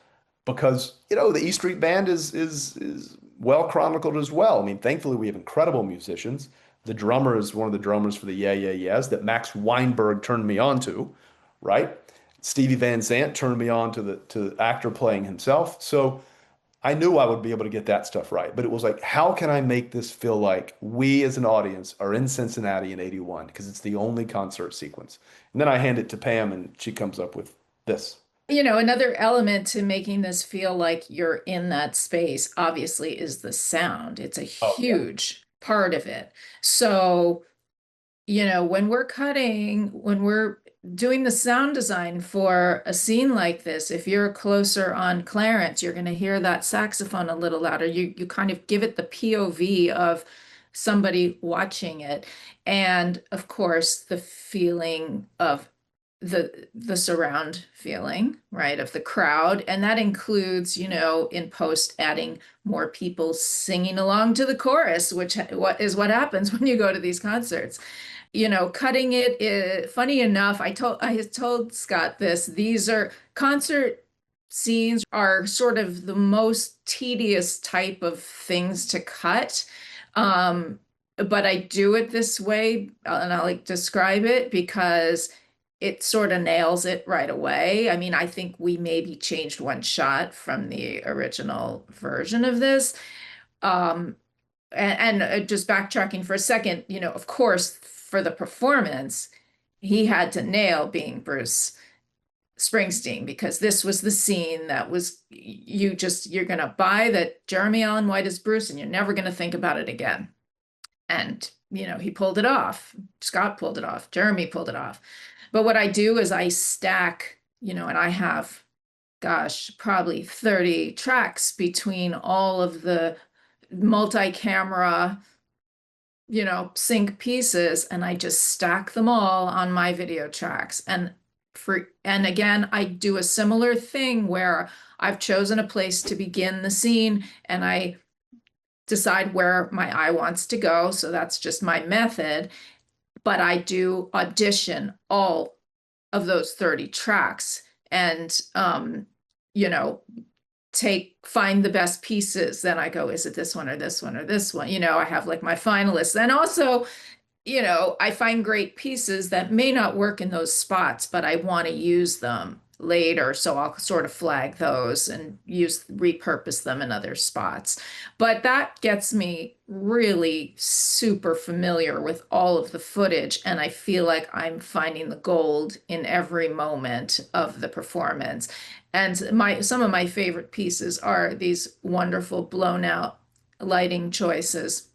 Speaker 3: Because, the E Street Band is well chronicled as well. I mean, thankfully we have incredible musicians. The drummer is one of the drummers for the Yeah Yeah Yeahs that Max Weinberg turned me on to, right? Stevie Van Zandt turned me on to the actor playing himself. So I knew I would be able to get that stuff right. But it was like, how can I make this feel like we as an audience are in Cincinnati in 81? Because it's the only concert sequence. And then I hand it to Pam and she comes up with this.
Speaker 4: Another element to making this feel like you're in that space, obviously, is the sound. It's a huge part of it. So, when we're doing the sound design for a scene like this, if you're closer on Clarence, you're going to hear that saxophone a little louder. You kind of give it the POV of somebody watching it. And of course, the feeling of the surround feeling, right, of the crowd. And that includes, in post, adding more people singing along to the chorus, which what happens when you go to these concerts. Cutting it, funny enough, I told Scott this, these are concert scenes are sort of the most tedious type of things to cut. But I do it this way, and I like describe it because it sort of nails it right away. I mean, I think we maybe changed one shot from the original version of this. Um, and just backtracking for a second, of course, for the performance, he had to nail being Bruce Springsteen, because this was the scene that was you're gonna buy that Jeremy Allen White is Bruce and you're never gonna think about it again. And he pulled it off. Scott pulled it off. Jeremy pulled it off. But what I do is I stack, and I have, gosh, probably 30 tracks between all of the multi-camera, sync pieces, and I just stack them all on my video tracks. And again, I do a similar thing where I've chosen a place to begin the scene and I decide where my eye wants to go. So that's just my method. But I do audition all of those 30 tracks and, find the best pieces. Then I go, is it this one or this one or this one? I have like my finalists. And also, I find great pieces that may not work in those spots, but I want to use them later. So I'll sort of flag those and repurpose them in other spots. But that gets me really super familiar with all of the footage. And I feel like I'm finding the gold in every moment of the performance. And some of my favorite pieces are these wonderful blown out lighting choices,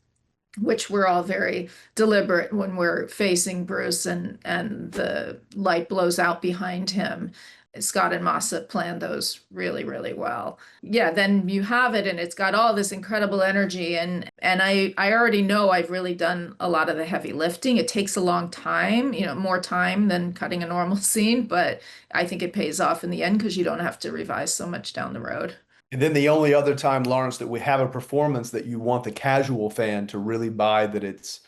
Speaker 4: which were all very deliberate when we're facing Bruce and the light blows out behind him. Scott and Massa planned those really, really well. Yeah, then you have it and it's got all this incredible energy, and I already know I've really done a lot of the heavy lifting. It takes a long time, more time than cutting a normal scene, but I think it pays off in the end because you don't have to revise so much down the road.
Speaker 3: And then the only other time, Lawrence, that we have a performance that you want the casual fan to really buy that it's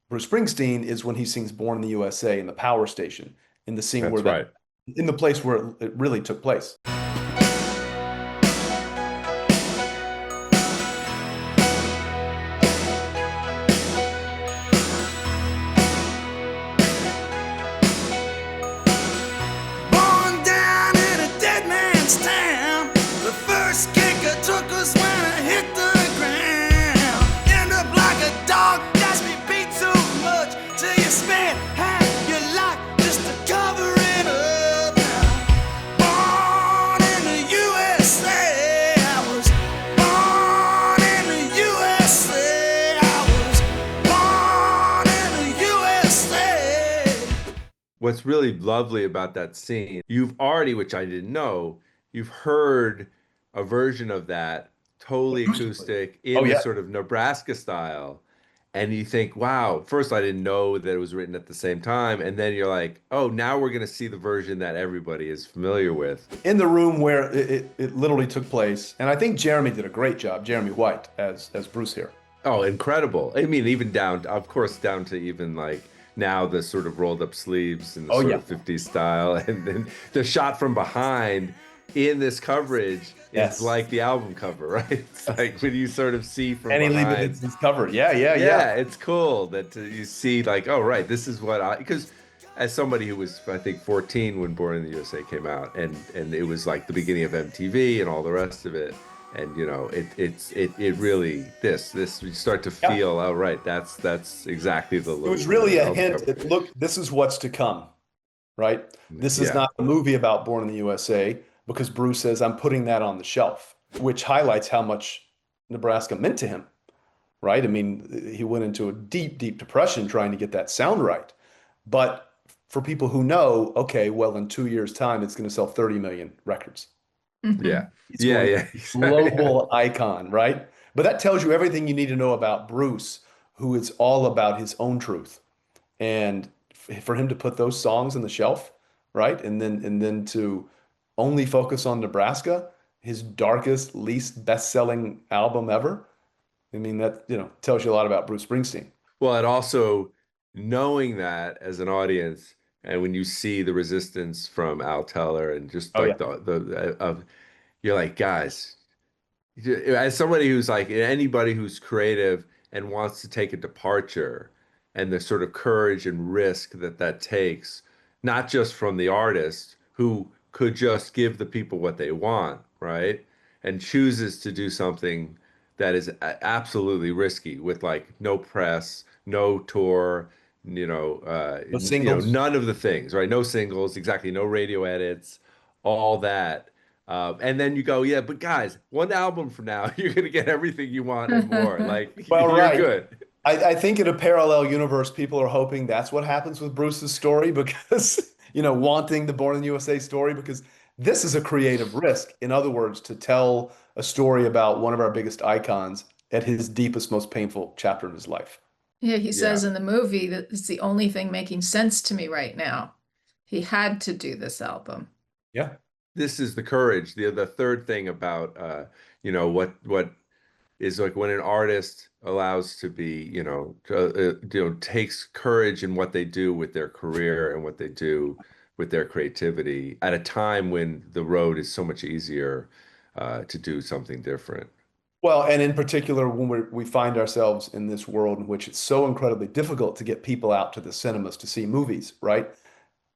Speaker 3: Bruce Springsteen is when he sings Born in the USA in the power station, in the scene
Speaker 2: That's right.
Speaker 3: in the place where it really took place.
Speaker 8: Born down in a dead man's town. The first kick I took was when I hit the ground. End up like a dog that's been beat so much till you spend half your life just to cover it up. Born in the USA, I was born in the USA. I was born in the USA.
Speaker 2: What's really lovely about that scene, you've already, which I didn't know, you've heard a version of that totally acoustic in
Speaker 3: Oh,
Speaker 2: the
Speaker 3: yeah.
Speaker 2: sort of Nebraska style. And you think, wow, first I didn't know that it was written at the same time. And then you're like, oh, now we're going to see the version that everybody is familiar with.
Speaker 3: In the room where it literally took place, and I think Jeremy did a great job, Jeremy White as Bruce here.
Speaker 2: Oh, incredible. I mean, even down, of course, down to even like now the sort of rolled up sleeves and the sort of 50s style. And then the shot from behind in this coverage is like the album cover, right? It's like when you sort of see from
Speaker 3: Annie
Speaker 2: behind.
Speaker 3: Leiboviz's cover. Yeah.
Speaker 2: It's cool that you see like, oh, right, this is what because as somebody who was, I think, 14 when Born in the USA came out, and it was like the beginning of MTV and all the rest of it. And it really you start to feel, oh, right, that's exactly the look.
Speaker 3: It was really a hint. Look, this is what's to come, right? This is not a movie about Born in the USA, because Bruce says, I'm putting that on the shelf, which highlights how much Nebraska meant to him, right? I mean, he went into a deep, deep depression trying to get that sound right. But for people who know, okay, well, in 2 years' time, it's going to sell 30 million records.
Speaker 2: Yeah.
Speaker 3: He's global icon, right? But that tells you everything you need to know about Bruce, who is all about his own truth. And for him to put those songs on the shelf, right? And then to only focus on Nebraska, his darkest, least best-selling album ever. I mean, that, tells you a lot about Bruce Springsteen.
Speaker 2: Well, and also knowing that as an audience, and when you see the resistance from Al Teller and just like you're like, guys, as somebody who's like anybody who's creative and wants to take a departure and the sort of courage and risk that that takes, not just from the artist who could just give the people what they want, right? And chooses to do something that is absolutely risky with like no press, no tour,
Speaker 3: No singles.
Speaker 2: none of the things, right? No singles, exactly, no radio edits, all that. And then you go, yeah, but guys, one album from now, you're gonna get everything you want and more. Like
Speaker 3: Well,
Speaker 2: you're
Speaker 3: right.
Speaker 2: good.
Speaker 3: I think in a parallel universe, people are hoping that's what happens with Bruce's story because, wanting the Born in the USA story because this is a creative risk. In other words, to tell a story about one of our biggest icons at his deepest, most painful chapter in his life.
Speaker 4: Yeah, he says
Speaker 2: Yeah.
Speaker 4: in the movie that it's the only thing making sense to me right now. He had to do this album.
Speaker 3: Yeah.
Speaker 2: This is the courage. The third thing about what is like when an artist allows to be, takes courage in what they do with their career and what they do with their creativity at a time when the road is so much easier to do something different.
Speaker 3: Well, and in particular, when we find ourselves in this world in which it's so incredibly difficult to get people out to the cinemas to see movies, right?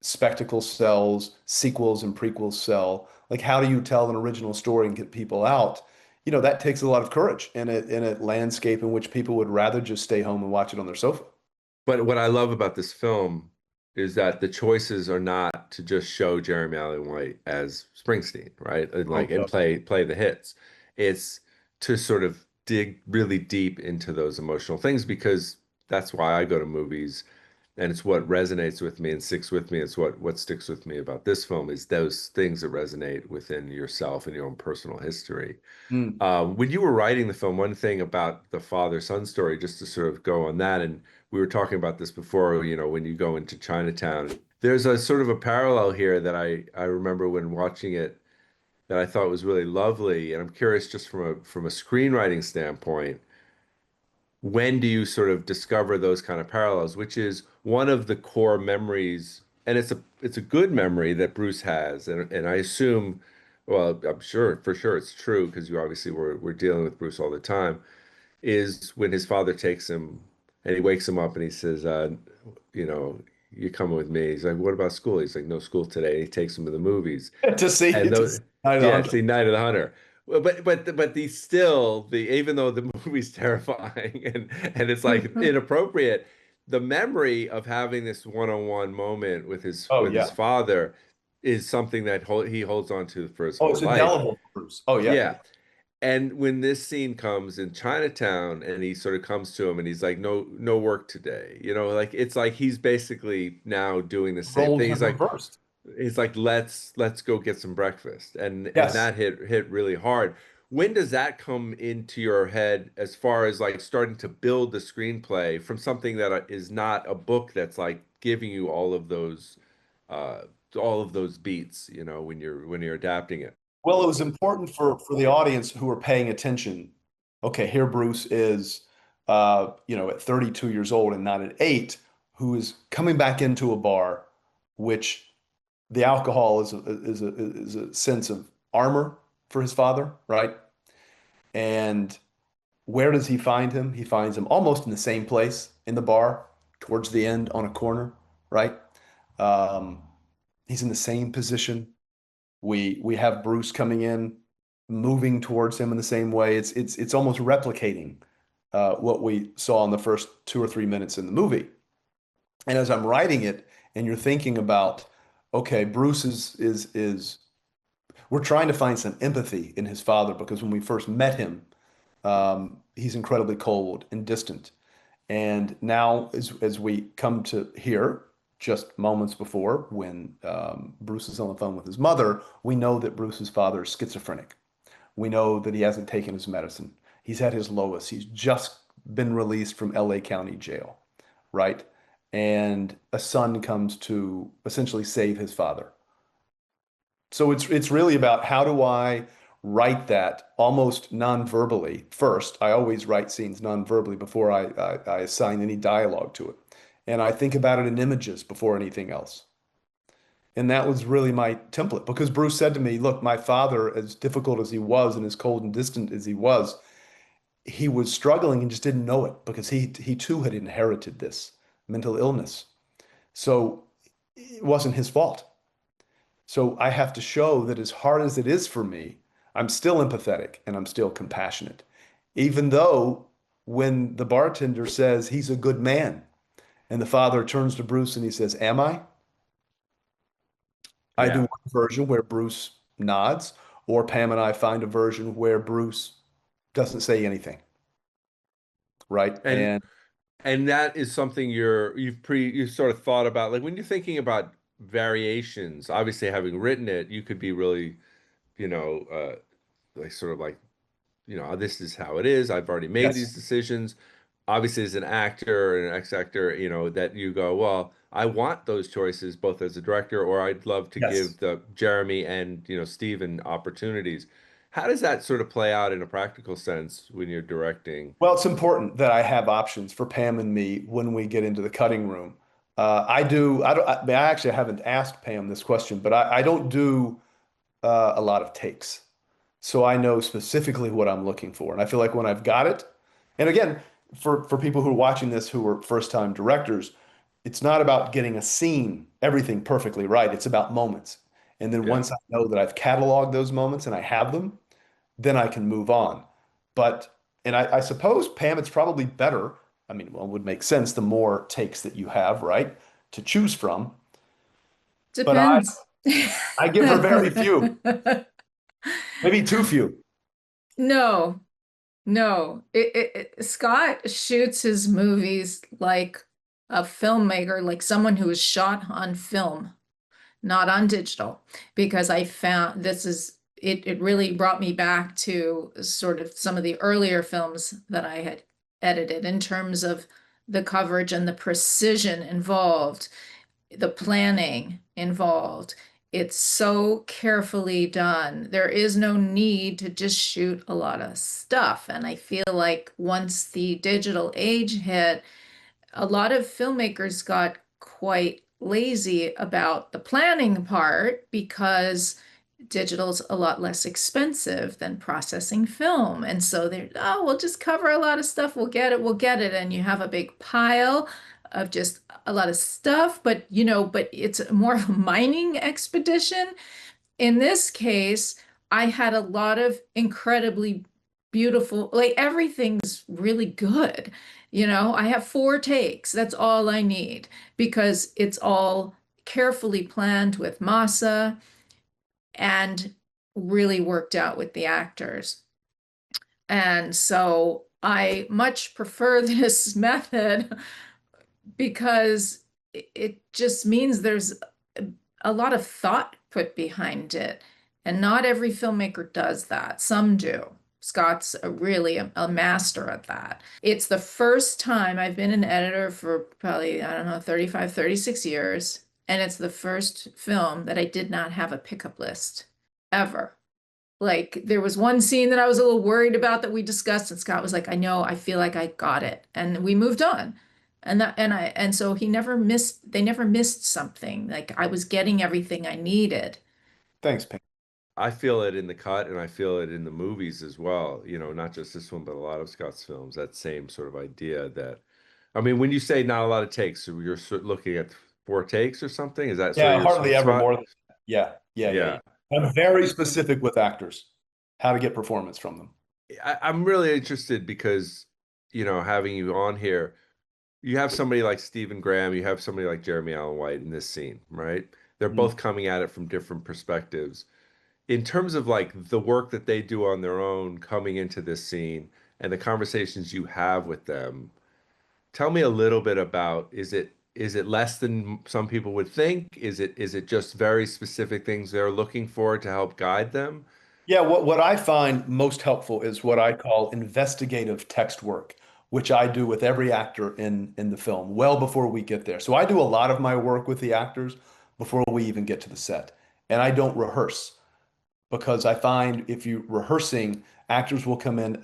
Speaker 3: Spectacle sells, sequels and prequels sell. Like, how do you tell an original story and get people out? That takes a lot of courage in a landscape in which people would rather just stay home and watch it on their sofa.
Speaker 2: But what I love about this film is that the choices are not to just show Jeremy Allen White as Springsteen, right? And like and play the hits. It's to sort of dig really deep into those emotional things because that's why I go to movies and it's what resonates with me and sticks with me. It's what sticks with me about this film is those things that resonate within yourself and your own personal history.
Speaker 3: Mm.
Speaker 2: When you were writing the film, one thing about the father-son story, just to sort of go on that, and we were talking about this before, when you go into Chinatown, there's a sort of a parallel here that I remember when watching it that I thought was really lovely. And I'm curious just from a screenwriting standpoint, when do you sort of discover those kind of parallels, which is one of the core memories, and it's a good memory that Bruce has, and I assume, well, I'm sure for sure it's true because you obviously we're dealing with Bruce all the time, is when his father takes him and he wakes him up and he says, you're coming with me. He's like, what about school? He's like, no school today. He takes him to the movies.
Speaker 3: To see
Speaker 2: And those,
Speaker 3: Night of the Hunter.
Speaker 2: see Night of the Hunter. Well, but even though the movie's terrifying and it's like inappropriate, the memory of having this one-on-one moment with his father is something that he holds on to for his whole
Speaker 3: it's
Speaker 2: life.
Speaker 3: indelible, Bruce. Oh yeah.
Speaker 2: Yeah. And when this scene comes in Chinatown and he sort of comes to him and he's like, no work today, like it's like he's basically now doing the same thing. He's like,
Speaker 3: reversed.
Speaker 2: He's like, let's go get some breakfast. And
Speaker 3: Yes.
Speaker 2: that hit really hard. When does that come into your head as far as like starting to build the screenplay from something that is not a book that's like giving you all of those beats, when you're adapting it?
Speaker 3: Well, it was important for the audience who were paying attention. Okay, here Bruce is, at 32 years old and not at 8, who is coming back into a bar, which the alcohol is a sense of armor for his father, right? And where does he find him? He finds him almost in the same place in the bar, towards the end on a corner, right? He's in the same position. We have Bruce coming in, moving towards him in the same way. It's almost replicating what we saw in the first 2 or 3 minutes in the movie. And as I'm writing it, and you're thinking about, okay, Bruce is we're trying to find some empathy in his father because when we first met him, he's incredibly cold and distant. And now as we come to here, just moments before, when Bruce is on the phone with his mother, we know that Bruce's father is schizophrenic. We know that he hasn't taken his medicine. He's at his lowest. He's just been released from LA County Jail, right? And a son comes to essentially save his father. So it's really about how do I write that almost non-verbally first. I always write scenes non-verbally before I assign any dialogue to it. And I think about it in images before anything else. And that was really my template because Bruce said to me, look, my father, as difficult as he was and as cold and distant as he was struggling and just didn't know it because he too had inherited this mental illness. So it wasn't his fault. So I have to show that as hard as it is for me, I'm still empathetic and I'm still compassionate. Even though when the bartender says he's a good man and the father turns to Bruce and he says, am I? I do
Speaker 2: Yeah.
Speaker 3: one version where Bruce nods, or Pam and I find a version where Bruce doesn't say anything, right?
Speaker 2: And and that is something you've sort of thought about, like when you're thinking about variations, obviously having written it, you could be really, you know, like sort of like, this is how it is. I've already made
Speaker 3: Yes,
Speaker 2: these decisions. Obviously, as an actor and an ex-actor, that you go, well, I want those choices both as a director, or I'd love to
Speaker 3: yes.
Speaker 2: give the Jeremy and, Steven opportunities. How does that sort of play out in a practical sense when you're directing?
Speaker 3: Well, it's important that I have options for Pam and me when we get into the cutting room. I do. I don't. I actually haven't asked Pam this question, but I don't do a lot of takes, so I know specifically what I'm looking for, and I feel like when I've got it, and again, for people who are watching this who are first time directors, it's not about getting a scene, everything perfectly right. It's about moments, and then
Speaker 2: Yeah.
Speaker 3: once I know that I've cataloged those moments and I have them, then I can move on. But, and I suppose, Pam, it's probably better. I mean, well, it would make sense the more takes that you have, right, to choose from. But
Speaker 4: Depends.
Speaker 3: I give her very few, maybe too few.
Speaker 4: No, no. Scott shoots his movies like a filmmaker, like someone who is shot on film, not on digital, because I found it really brought me back to sort of some of the earlier films that I had edited in terms of the coverage and the precision involved, the planning involved. It's so carefully done. There is no need to just shoot a lot of stuff. And I feel like once the digital age hit, a lot of filmmakers got quite lazy about the planning part because digital's a lot less expensive than processing film. And so they're, oh, we'll just cover a lot of stuff. We'll get it. We'll get it. And you have a big pile of just a lot of stuff, but but it's more of a mining expedition. In this case, I had a lot of incredibly beautiful, like everything's really good. I have 4 takes. That's all I need because it's all carefully planned with Masa and really worked out with the actors. And so I much prefer this method because it just means there's a lot of thought put behind it. And not every filmmaker does that. Some do. Scott's really a master at that. It's the first time I've been an editor for probably, I don't know, 35, 36 years. And it's the first film that I did not have a pickup list ever. Like there was one scene that I was a little worried about that we discussed, and Scott was like, I know, I feel like I got it. And we moved on. And so they never missed something. Like I was getting everything I needed.
Speaker 3: Thanks, Pam.
Speaker 2: I feel it in the cut and I feel it in the movies as well. Not just this one, but a lot of Scott's films, that same sort of idea that, I mean, when you say not a lot of takes, so you're looking at 4 takes or something? Is that sort of
Speaker 3: Yeah,
Speaker 2: your
Speaker 3: hardly
Speaker 2: sweet
Speaker 3: ever
Speaker 2: spot?
Speaker 3: more than that. Yeah, yeah, yeah,
Speaker 2: Yeah.
Speaker 3: yeah. I'm very specific with actors, how to get performance from them.
Speaker 2: I'm really interested because, having you on here, you have somebody like Stephen Graham, you have somebody like Jeremy Allen White in this scene, right? They're
Speaker 3: Mm.
Speaker 2: both coming at it from different perspectives. In terms of like the work that they do on their own coming into this scene and the conversations you have with them, tell me a little bit about, is it less than some people would think? Is it just very specific things they're looking for to help guide them?
Speaker 3: Yeah, what I find most helpful is what I call investigative text work, which I do with every actor in the film well before we get there. So I do a lot of my work with the actors before we even get to the set. And I don't rehearse because I find if you rehearsing, actors will come in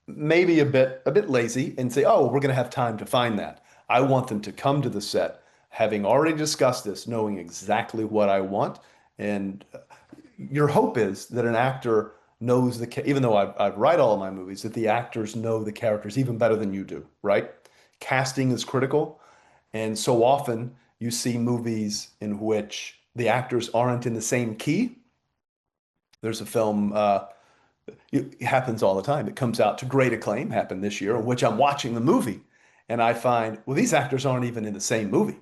Speaker 3: maybe a bit lazy and say, "Oh, we're going to have time to find that." I want them to come to the set, having already discussed this, knowing exactly what I want. And your hope is that an actor knows even though I write all of my movies, that the actors know the characters even better than you do, right? Casting is critical. And so often you see movies in which the actors aren't in the same key. There's a film, it happens all the time. It comes out to great acclaim, happened this year, in which I'm watching the movie and I find, well, these actors aren't even in the same movie.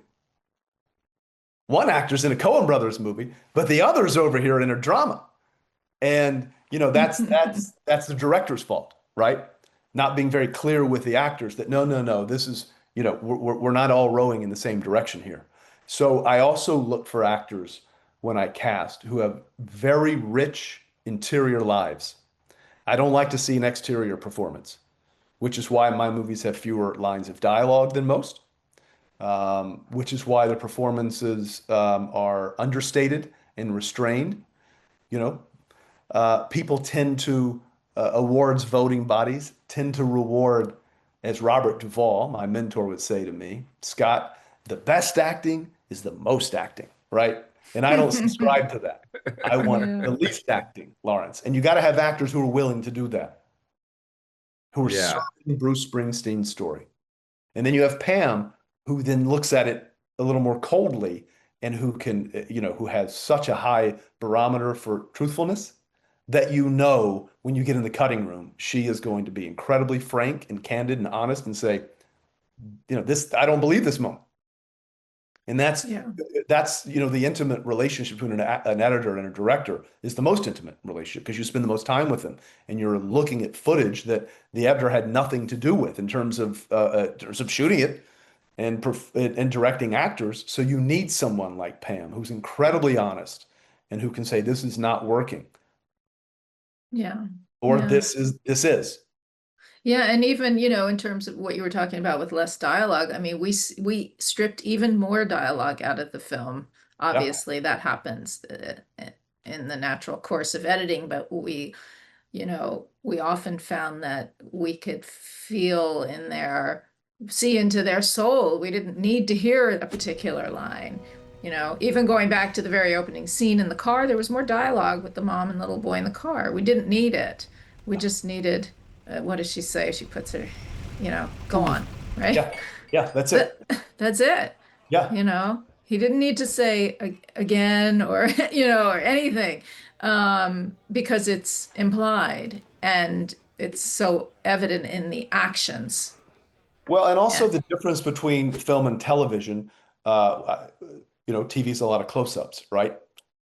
Speaker 3: One actor's in a Coen Brothers movie, but the other's over here in a drama. And that's the director's fault, right? Not being very clear with the actors that no, this is, we're not all rowing in the same direction here. So I also look for actors when I cast who have very rich interior lives. I don't like to see an exterior performance, which is why my movies have fewer lines of dialogue than most, which is why the performances are understated and restrained. People tend to, awards voting bodies tend to reward, as Robert Duvall, my mentor, would say to me, Scott, the best acting is the most acting, right? And I don't subscribe to that. I want the least acting, Lawrence. And you got to have actors who are willing to do that, who are serving Bruce Springsteen's story. And then you have Pam, who then looks at it a little more coldly and who can, who has such a high barometer for truthfulness that when you get in the cutting room, she is going to be incredibly frank and candid and honest and say, I don't believe this moment. And that's the intimate relationship between an editor and a director is the most intimate relationship because you spend the most time with them and you're looking at footage that the editor had nothing to do with in terms of shooting it and directing actors. So you need someone like Pam who's incredibly honest and who can say this is not working.
Speaker 4: Yeah.
Speaker 3: Or this is.
Speaker 4: Yeah, and even, in terms of what you were talking about with less dialogue, I mean, we stripped even more dialogue out of the film. Obviously, that happens in the natural course of editing, but we often found that we could see into their soul. We didn't need to hear a particular line. Even going back to the very opening scene in the car, there was more dialogue with the mom and little boy in the car. We didn't need it. We just needed, what does she say? She puts her, go on, right?
Speaker 3: Yeah, that's it.
Speaker 4: That's it.
Speaker 3: Yeah.
Speaker 4: He didn't need to say again or, or anything, because it's implied and it's so evident in the actions.
Speaker 3: Well, and also the difference between film and television, TV's a lot of close-ups, right?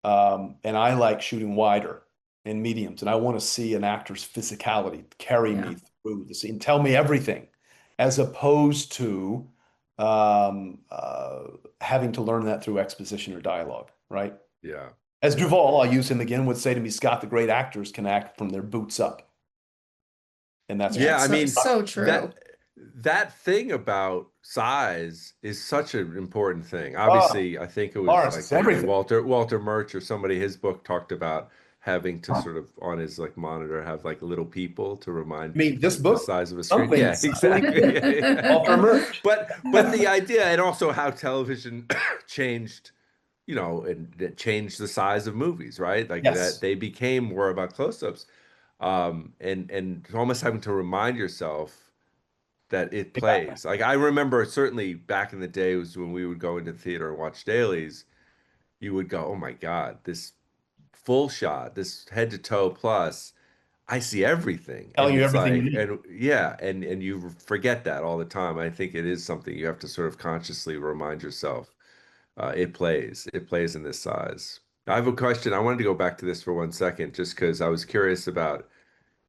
Speaker 3: And I like shooting wider and mediums, and I want to see an actor's physicality carry me through the scene, tell me everything, as opposed to having to learn that through exposition or dialogue, right?
Speaker 2: Yeah.
Speaker 3: As Duvall, I'll use him again, would say to me, Scott, the great actors can act from their boots up. And that's
Speaker 4: so true.
Speaker 2: That thing about size is such an important thing. Obviously, I think it was Walter Murch or somebody, his book talked about having to sort of on his monitor have little people to remind
Speaker 3: this book?
Speaker 2: the size of a screen. Yeah,
Speaker 3: Exactly. Walter Murch.
Speaker 2: But the idea and also how television changed, and it changed the size of movies, right? That they became more about close-ups. And almost having to remind yourself that it plays. I remember certainly back in the day was when we would go into the theater and watch dailies, you would go, oh my God, this full shot, this head to toe plus, I see everything.
Speaker 3: Telling you everything you need.
Speaker 2: And you forget that all the time. I think it is something you have to sort of consciously remind yourself. It plays in this size. I have a question. I wanted to go back to this for 1 second, just because I was curious about,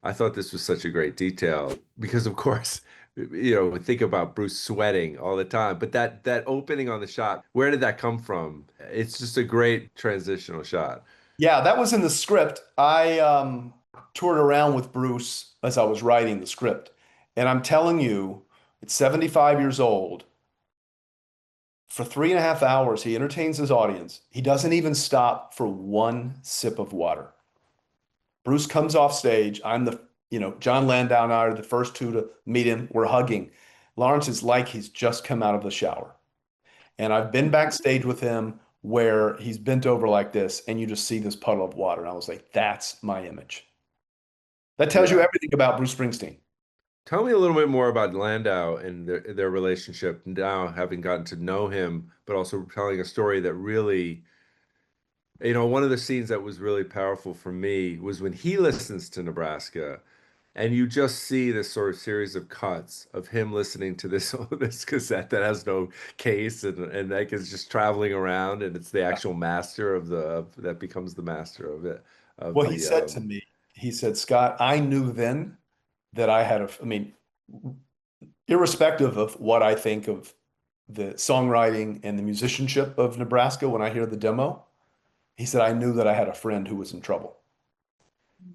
Speaker 2: I thought this was such a great detail because of course, we think about Bruce sweating all the time, but that opening on the shot, where did that come from? It's just a great transitional shot.
Speaker 3: Yeah, that was in the script. I toured around with Bruce as I was writing the script. And I'm telling you, at 75 years old, for 3.5 hours, he entertains his audience. He doesn't even stop for one sip of water. Bruce comes off stage. I'm John Landau and I are the first two to meet him. We're hugging. Lawrence is like he's just come out of the shower. And I've been backstage with him where he's bent over like this, and you just see this puddle of water. And I was like, that's my image. That tells you
Speaker 2: Yeah.
Speaker 3: everything about Bruce Springsteen.
Speaker 2: Tell me a little bit more about Landau and their relationship now, having gotten to know him, but also telling a story that really, one of the scenes that was really powerful for me was when he listens to Nebraska, and you just see this sort of series of cuts of him listening to this this cassette that has no case, and like is just traveling around, and it's the actual master that becomes the master of it of
Speaker 3: Well, he
Speaker 2: the
Speaker 3: said to me, he said, Scott, I knew then that I mean, irrespective of what I think of the songwriting and the musicianship of Nebraska, when I hear the demo, he said, I knew that I had a friend who was in trouble,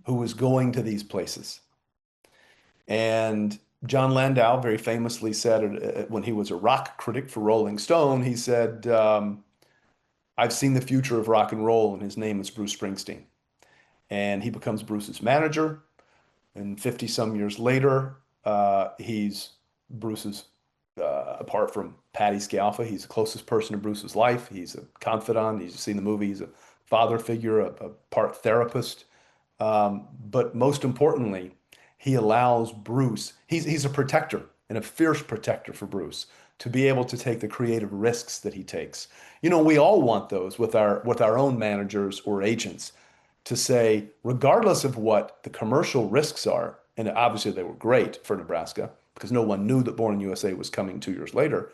Speaker 3: who was going to these places. And John Landau very famously said, when he was a rock critic for Rolling Stone, he said, I've seen the future of rock and roll, and his name is Bruce Springsteen. And he becomes Bruce's manager. And 50 some years later, he's Bruce's, apart from Patty Scialfa, he's the closest person in Bruce's life. He's a confidant. He's seen the movie. He's a father figure, a part therapist. But most importantly, he allows Bruce, he's a protector and a fierce protector for Bruce to be able to take the creative risks that he takes. We all want those with our own managers or agents to say, regardless of what the commercial risks are, and obviously they were great for Nebraska because no one knew that Born in USA was coming 2 years later,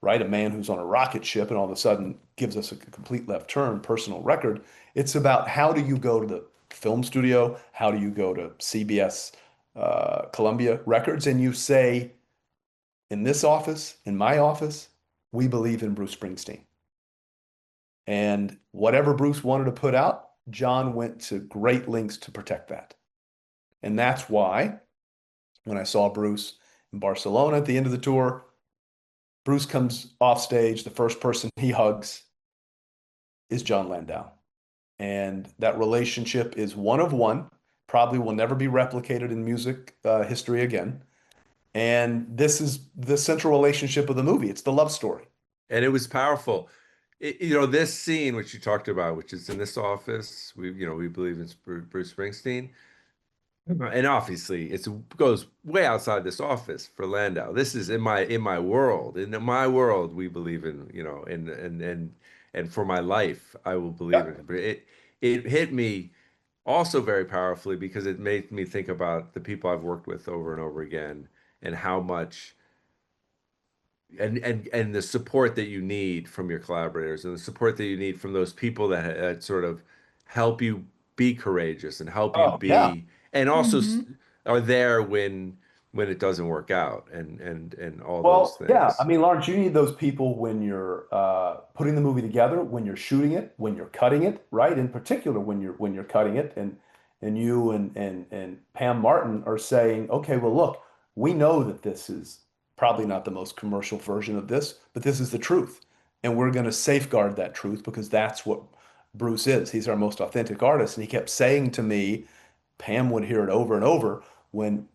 Speaker 3: right? A man who's on a rocket ship and all of a sudden gives us a complete left turn, personal record. It's about how do you go to the film studio? How do you go to CBS, Columbia Records, and you say, in this office, in my office, we believe in Bruce Springsteen. And whatever Bruce wanted to put out, John went to great lengths to protect that. And that's why when I saw Bruce in Barcelona at the end of the tour, Bruce comes off stage, the first person he hugs is John Landau. And that relationship is one of one, probably will never be replicated in music history again. And this is the central relationship of the movie. It's the love story.
Speaker 2: And it was powerful. This scene, which you talked about, which is in this office, we believe in Bruce Springsteen. And obviously it goes way outside this office for Landau. This is in my world. In my world, we believe in, and for my life, I will believe in it. But it hit me also very powerfully because it made me think about the people I've worked with over and over again and how much and the support that you need from your collaborators and the support that you need from those people that sort of help you be courageous and help you be
Speaker 3: Yeah.
Speaker 2: and also are there when it doesn't work out and all those
Speaker 3: Well,
Speaker 2: things.
Speaker 3: yeah. I mean, Lawrence, you need those people when you're putting the movie together, when you're shooting it, when you're cutting it, right? In particular, when you're cutting it, and you and Pam Martin are saying, okay, well, look, we know that this is probably not the most commercial version of this, but this is the truth, and we're going to safeguard that truth because that's what Bruce is. He's our most authentic artist, and he kept saying to me, Pam would hear it over and over when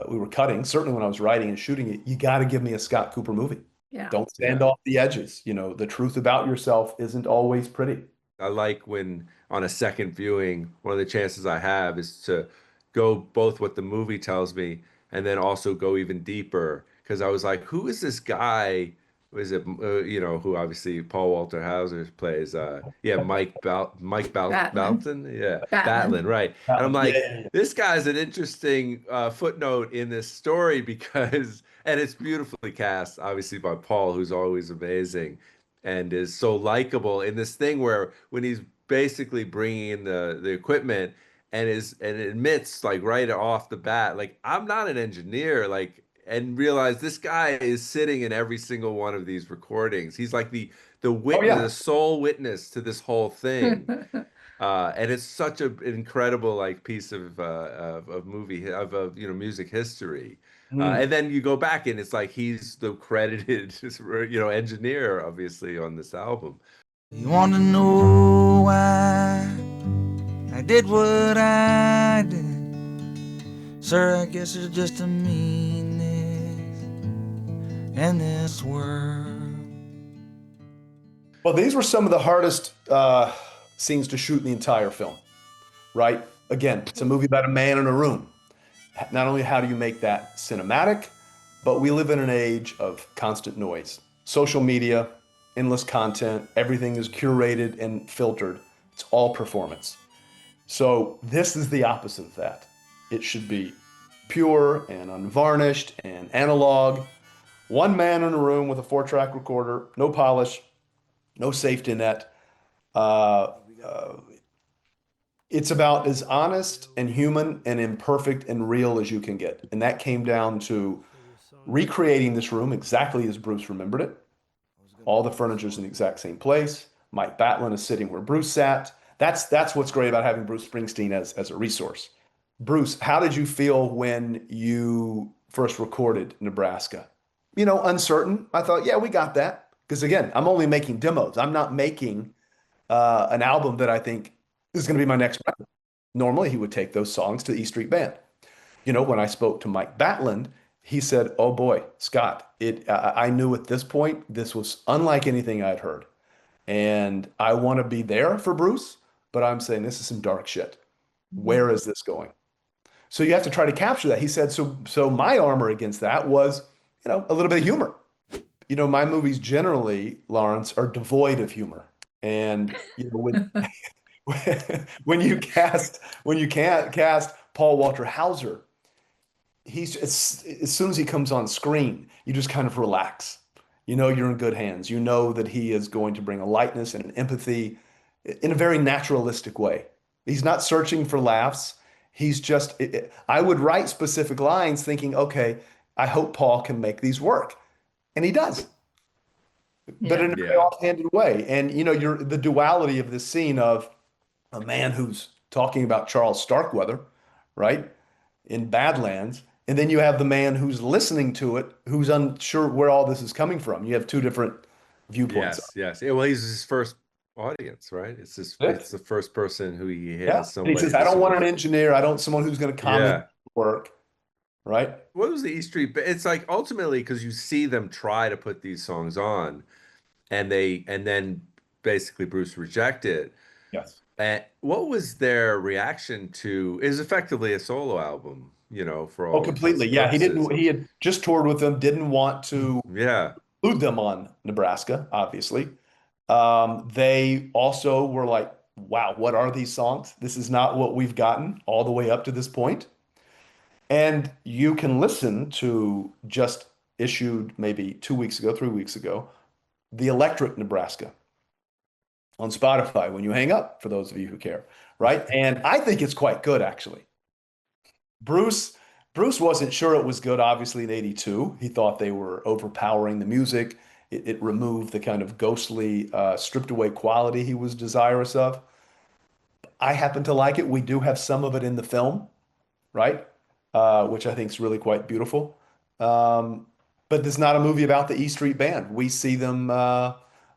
Speaker 3: we were cutting, certainly when I was writing and shooting it, you got to give me a Scott Cooper movie.
Speaker 4: Yeah.
Speaker 3: Don't stand off the edges. The truth about yourself isn't always pretty.
Speaker 2: I like when on a second viewing, one of the chances I have is to go both what the movie tells me and then also go even deeper because I was like, who is this guy? Was it who obviously Paul Walter Hauser plays? Mike
Speaker 4: Batlin.
Speaker 2: Balton, yeah,
Speaker 4: Batlin.
Speaker 2: Batlin, right? And I'm like,
Speaker 3: Yeah.
Speaker 2: this guy's an interesting footnote in this story because, and it's beautifully cast, obviously by Paul, who's always amazing, and is so likable in this thing where when he's basically bringing in the equipment and admits like right off the bat, like I'm not an engineer, like. And realize this guy is sitting in every single one of these recordings. He's like the witness, the sole witness to this whole thing, and it's such an incredible like piece of movie of music history. And then you go back and it's like he's the credited engineer, obviously, on this album.
Speaker 8: You want to know why I did what I did? Sir, I guess it's just a meanness in this world.
Speaker 3: Well, these were some of the hardest scenes to shoot in the entire film, right? Again, it's a movie about a man in a room. Not only how do you make that cinematic, but we live in an age of constant noise. Social media, endless content, everything is curated and filtered. It's all performance. So this is the opposite of that. It should be pure and unvarnished and analog. One man in a room with a 4-track recorder, no polish, no safety net. Uh, uh, it's about as honest and human and imperfect and real as you can get. And that came down to recreating this room exactly as Bruce remembered it. All the furniture's in the exact same place. Mike Batlin is sitting where Bruce sat. That's what's great about having Bruce Springsteen as a resource. Bruce, how did you feel when you first recorded Nebraska? You know, uncertain. I thought, yeah, we got that. Because again, I'm only making demos. I'm not making an album that I think is going to be my next record. Normally, he would take those songs to the E Street Band. You know, when I spoke to Mike Batlin, he said, "Oh boy, Scott, I knew at this point this was unlike anything I'd heard, and I want to be there for Bruce, but I'm saying this is some dark shit. Where is this going?" So you have to try to capture that. He said, so my armor against that was, you know, a little bit of humor. You know, my movies generally, Lawrence, are devoid of humor. And you know, when you can't cast Paul Walter Hauser, he's as soon as he comes on screen, you just kind of relax. You know you're in good hands. You know that he is going to bring a lightness and an empathy in a very naturalistic way. He's not searching for laughs. He's just, I would write specific lines thinking, okay, I hope Paul can make these work. And he does, but in a very offhanded way. And, you know, the duality of this scene of a man who's talking about Charles Starkweather, right, in Badlands, and then you have the man who's listening to it, who's unsure where all this is coming from. You have two different viewpoints.
Speaker 2: Yes. Yeah, well, he's his first audience, right? It's the first person who he
Speaker 3: Yeah.
Speaker 2: has somebody.
Speaker 3: He says, I don't want an engineer. I don't someone who's going to comment work. Right.
Speaker 2: What was the E Street? But it's like ultimately because you see them try to put these songs on, and then basically Bruce reject it.
Speaker 3: Yes.
Speaker 2: And what was their reaction to? Is effectively a solo album, you know, for all.
Speaker 3: Oh, completely. Yeah, he had just toured with them. Didn't want to include them on Nebraska. Obviously, they also were like, "Wow, what are these songs? This is not what we've gotten all the way up to this point." And you can listen to just issued maybe 2 weeks ago, 3 weeks ago, The Electric Nebraska on Spotify when you hang up, for those of you who care, right? And I think it's quite good, actually. Bruce wasn't sure it was good, obviously, in 82. He thought they were overpowering the music. It removed the kind of ghostly, stripped away quality he was desirous of. I happen to like it. We do have some of it in the film, right? Which I think is really quite beautiful. But it's not a movie about the E Street Band. We see them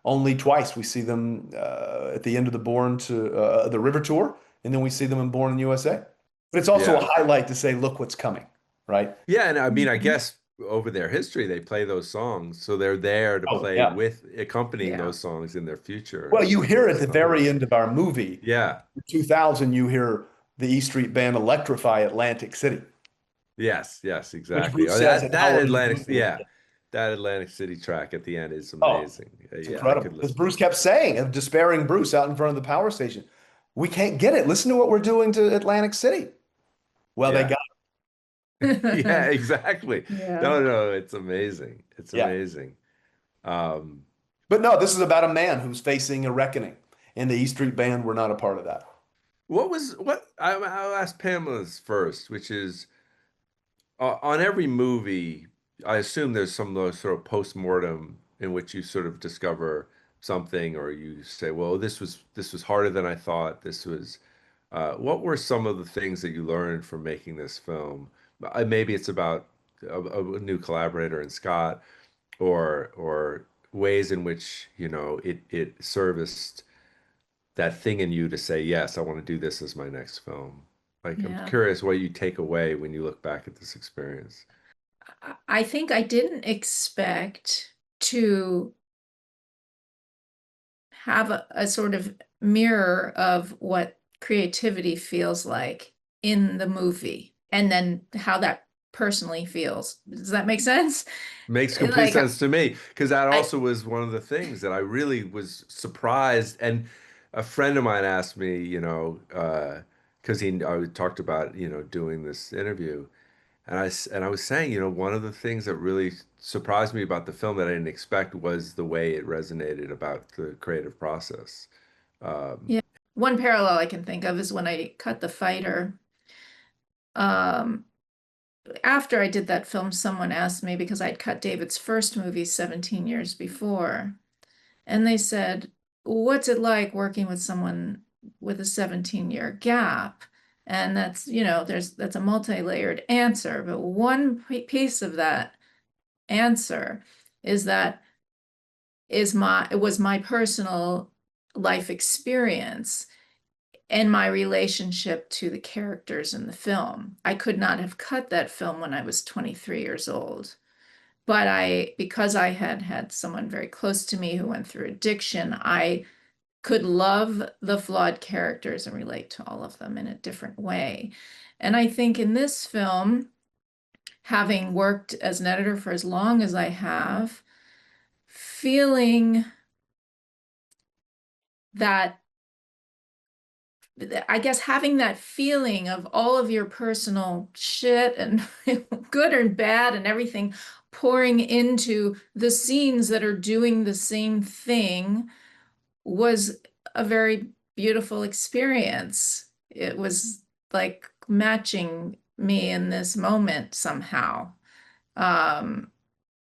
Speaker 3: only twice. We see them at the end of the River Tour, and then we see them in Born in the USA. But it's also a highlight to say, look what's coming, right?
Speaker 2: Yeah, and I mean, I guess over their history, they play those songs, so they're there to play with accompanying those songs in their future.
Speaker 3: Well, you hear at the very end of our movie.
Speaker 2: Yeah.
Speaker 3: In 2000, you hear the E Street Band electrify Atlantic City.
Speaker 2: Yes, exactly. That Atlantic City track at the end is amazing.
Speaker 3: It's incredible. Because Bruce kept saying, of despairing Bruce out in front of the power station, we can't get it. Listen to what we're doing to Atlantic City. Well, they got
Speaker 2: it. Yeah, exactly. No, it's amazing. It's amazing.
Speaker 3: But no, this is about a man who's facing a reckoning, and the E Street Band were not a part of that.
Speaker 2: I'll ask Pamela's first, which is, on every movie, I assume there's some sort of post-mortem in which you sort of discover something, or you say, well, this was harder than I thought. This was, what were some of the things that you learned from making this film? Maybe it's about a new collaborator in Scott, or ways in which, you know, it serviced that thing in you to say, yes, I want to do this as my next film. Like, I'm curious what you take away when you look back at this experience.
Speaker 4: I think I didn't expect to have a sort of mirror of what creativity feels like in the movie, and then how that personally feels. Does that make sense?
Speaker 2: Makes complete
Speaker 4: Like,
Speaker 2: sense to me, because that
Speaker 4: I,
Speaker 2: also was one of the things that I really was surprised. And a friend of mine asked me, because I talked about, doing this interview, and I was saying, one of the things that really surprised me about the film that I didn't expect was the way it resonated about the creative process. Um,
Speaker 4: yeah, one parallel I can think of is when I cut The Fighter. Um, After I did that film, someone asked me, because I'd cut David's first movie 17 years before, and they said, "What's it like working with someone with a 17-year gap?" And that's a multi-layered answer, but one piece of that answer is that it was my personal life experience and my relationship to the characters in the film. I could not have cut that film when I was 23 years old. But because I had had someone very close to me who went through addiction, I could love the flawed characters and relate to all of them in a different way. And I think in this film, having worked as an editor for as long as I have, feeling that, I guess, having that feeling of all of your personal shit and good and bad and everything pouring into the scenes that are doing the same thing was a very beautiful experience. It was like matching me in this moment somehow. Um,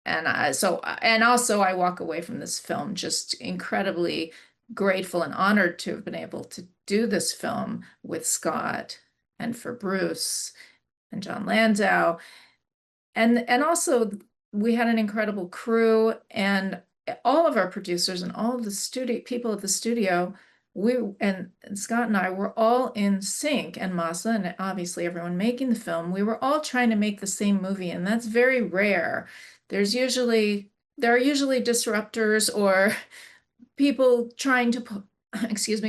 Speaker 4: and also I walk away from this film just incredibly grateful and honored to have been able to do this film with Scott and for Bruce and John Landau. And also we had an incredible crew, and all of our producers and all of the studio people at the studio, and Scott and I were all in sync, and Masa and obviously everyone making the film. We were all trying to make the same movie, and that's very rare. There are usually disruptors or people trying to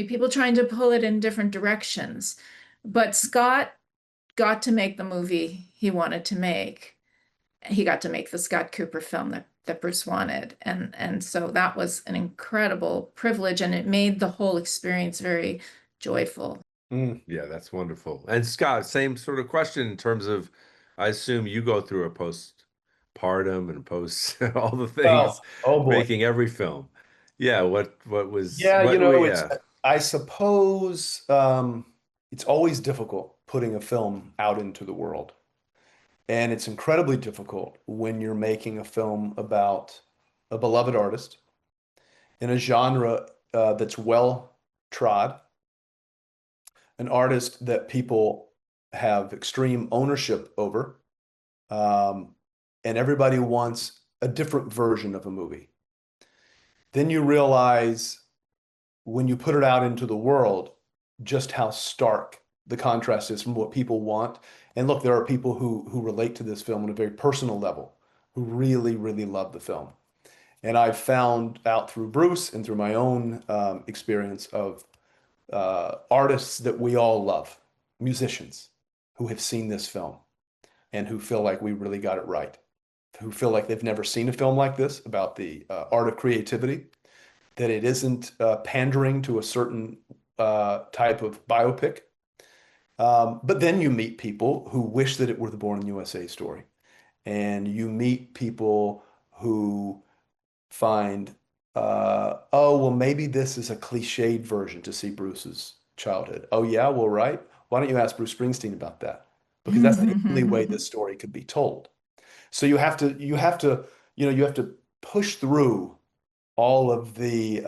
Speaker 4: people trying to pull it in different directions. But Scott got to make the movie he wanted to make. He got to make the Scott Cooper film that Bruce wanted. And so that was an incredible privilege, and it made the whole experience very joyful.
Speaker 2: Yeah, that's wonderful. And Scott, same sort of question in terms of, I assume you go through a postpartum and post all the things,
Speaker 3: Oh boy.
Speaker 2: making every film. Yeah, what was
Speaker 3: Yeah, it's,
Speaker 2: yeah.
Speaker 3: I suppose, it's always difficult putting a film out into the world. And it's incredibly difficult when you're making a film about a beloved artist in a genre that's well trod, an artist that people have extreme ownership over, and everybody wants a different version of a movie. Then you realize when you put it out into the world just how stark the contrast is from what people want. And look, there are people who relate to this film on a very personal level, who really, really love the film. And I've found out through Bruce and through my own experience of artists that we all love, musicians who have seen this film and who feel like we really got it right, who feel like they've never seen a film like this about the art of creativity, that it isn't pandering to a certain type of biopic. But then you meet people who wish that it were the Born in USA story. And you meet people who find, oh, well, maybe this is a cliched version to see Bruce's childhood. Oh, yeah, well, right. Why don't you ask Bruce Springsteen about that? Because that's the only way this story could be told. So you have to push through all of the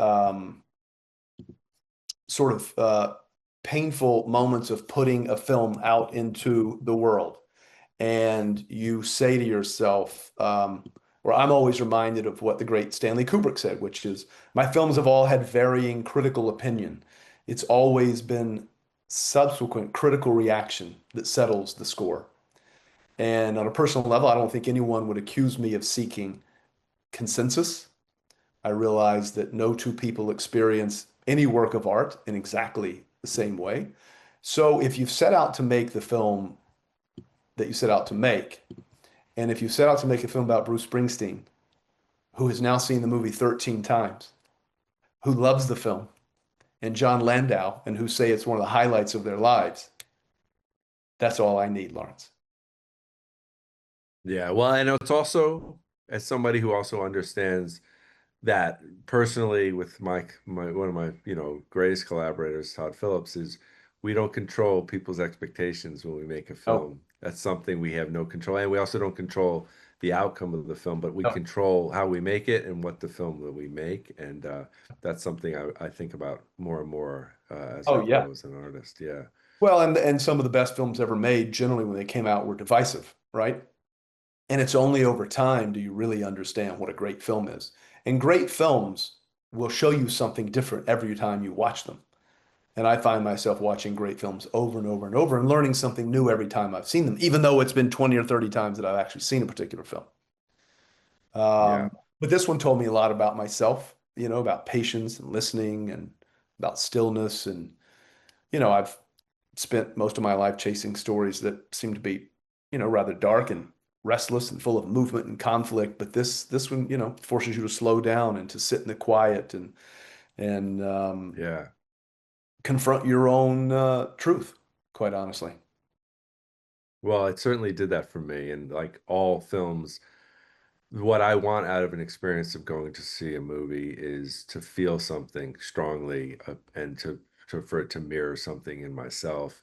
Speaker 3: sort of painful moments of putting a film out into the world. And you say to yourself, or I'm always reminded of what the great Stanley Kubrick said, which is, my films have all had varying critical opinion. It's always been subsequent critical reaction that settles the score. And on a personal level, I don't think anyone would accuse me of seeking consensus, I realized that no two people experience any work of art in exactly the same way. So if you've set out to make the film that you set out to make, and if you set out to make a film about Bruce Springsteen, who has now seen the movie 13 times, who loves the film, and John Landau, and who say it's one of the highlights of their lives, that's all I need, Lawrence.
Speaker 2: Yeah, well, and it's also, as somebody who also understands that personally with my one of my greatest collaborators, Todd Phillips, is we don't control people's expectations when we make a film. That's something we have no control, and we also don't control the outcome of the film, but we control how we make it and what the film that we make, and that's something I think about more and more as I grow as an artist. Yeah.
Speaker 3: Well, and some of the best films ever made, generally when they came out, were divisive, right? And it's only over time do you really understand what a great film is. And great films will show you something different every time you watch them. And I find myself watching great films over and over and over and learning something new every time I've seen them, even though it's been 20 or 30 times that I've actually seen a particular film. But this one told me a lot about myself, about patience and listening and about stillness. And, I've spent most of my life chasing stories that seem to be, rather dark and restless and full of movement and conflict. But this one, forces you to slow down and to sit in the quiet and confront your own truth, quite honestly.
Speaker 2: Well, it certainly did that for me. And like all films, what I want out of an experience of going to see a movie is to feel something strongly and for it to mirror something in myself.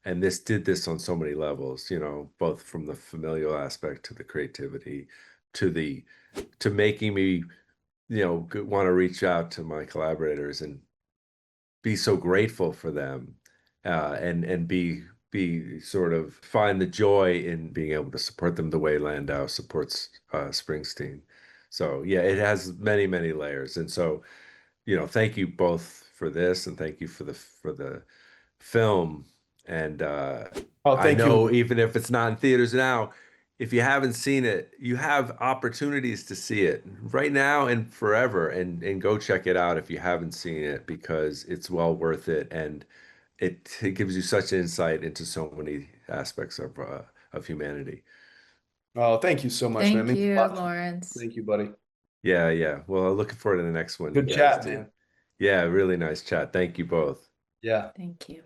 Speaker 2: And this did this on so many levels, both from the familial aspect to the creativity to making me, want to reach out to my collaborators and be so grateful for them, and be sort of find the joy in being able to support them the way Landau supports Springsteen. So yeah, it has many, many layers. And so, thank you both for this, and thank you for the film. And I know even if it's not in theaters now, if you haven't seen it, you have opportunities to see it right now and forever, and go check it out if you haven't seen it, because it's well worth it, and it gives you such insight into so many aspects of humanity.
Speaker 3: Oh, thank you so much, man.
Speaker 4: Thank
Speaker 3: It means a
Speaker 4: you,
Speaker 3: lot to me.
Speaker 4: Lawrence.
Speaker 3: Thank you, buddy.
Speaker 2: Yeah. Well, looking forward to the next one.
Speaker 3: Good
Speaker 2: you guys
Speaker 3: chat,
Speaker 2: do.
Speaker 3: man.
Speaker 2: Yeah, really nice chat. Thank you both.
Speaker 3: Yeah.
Speaker 4: Thank you.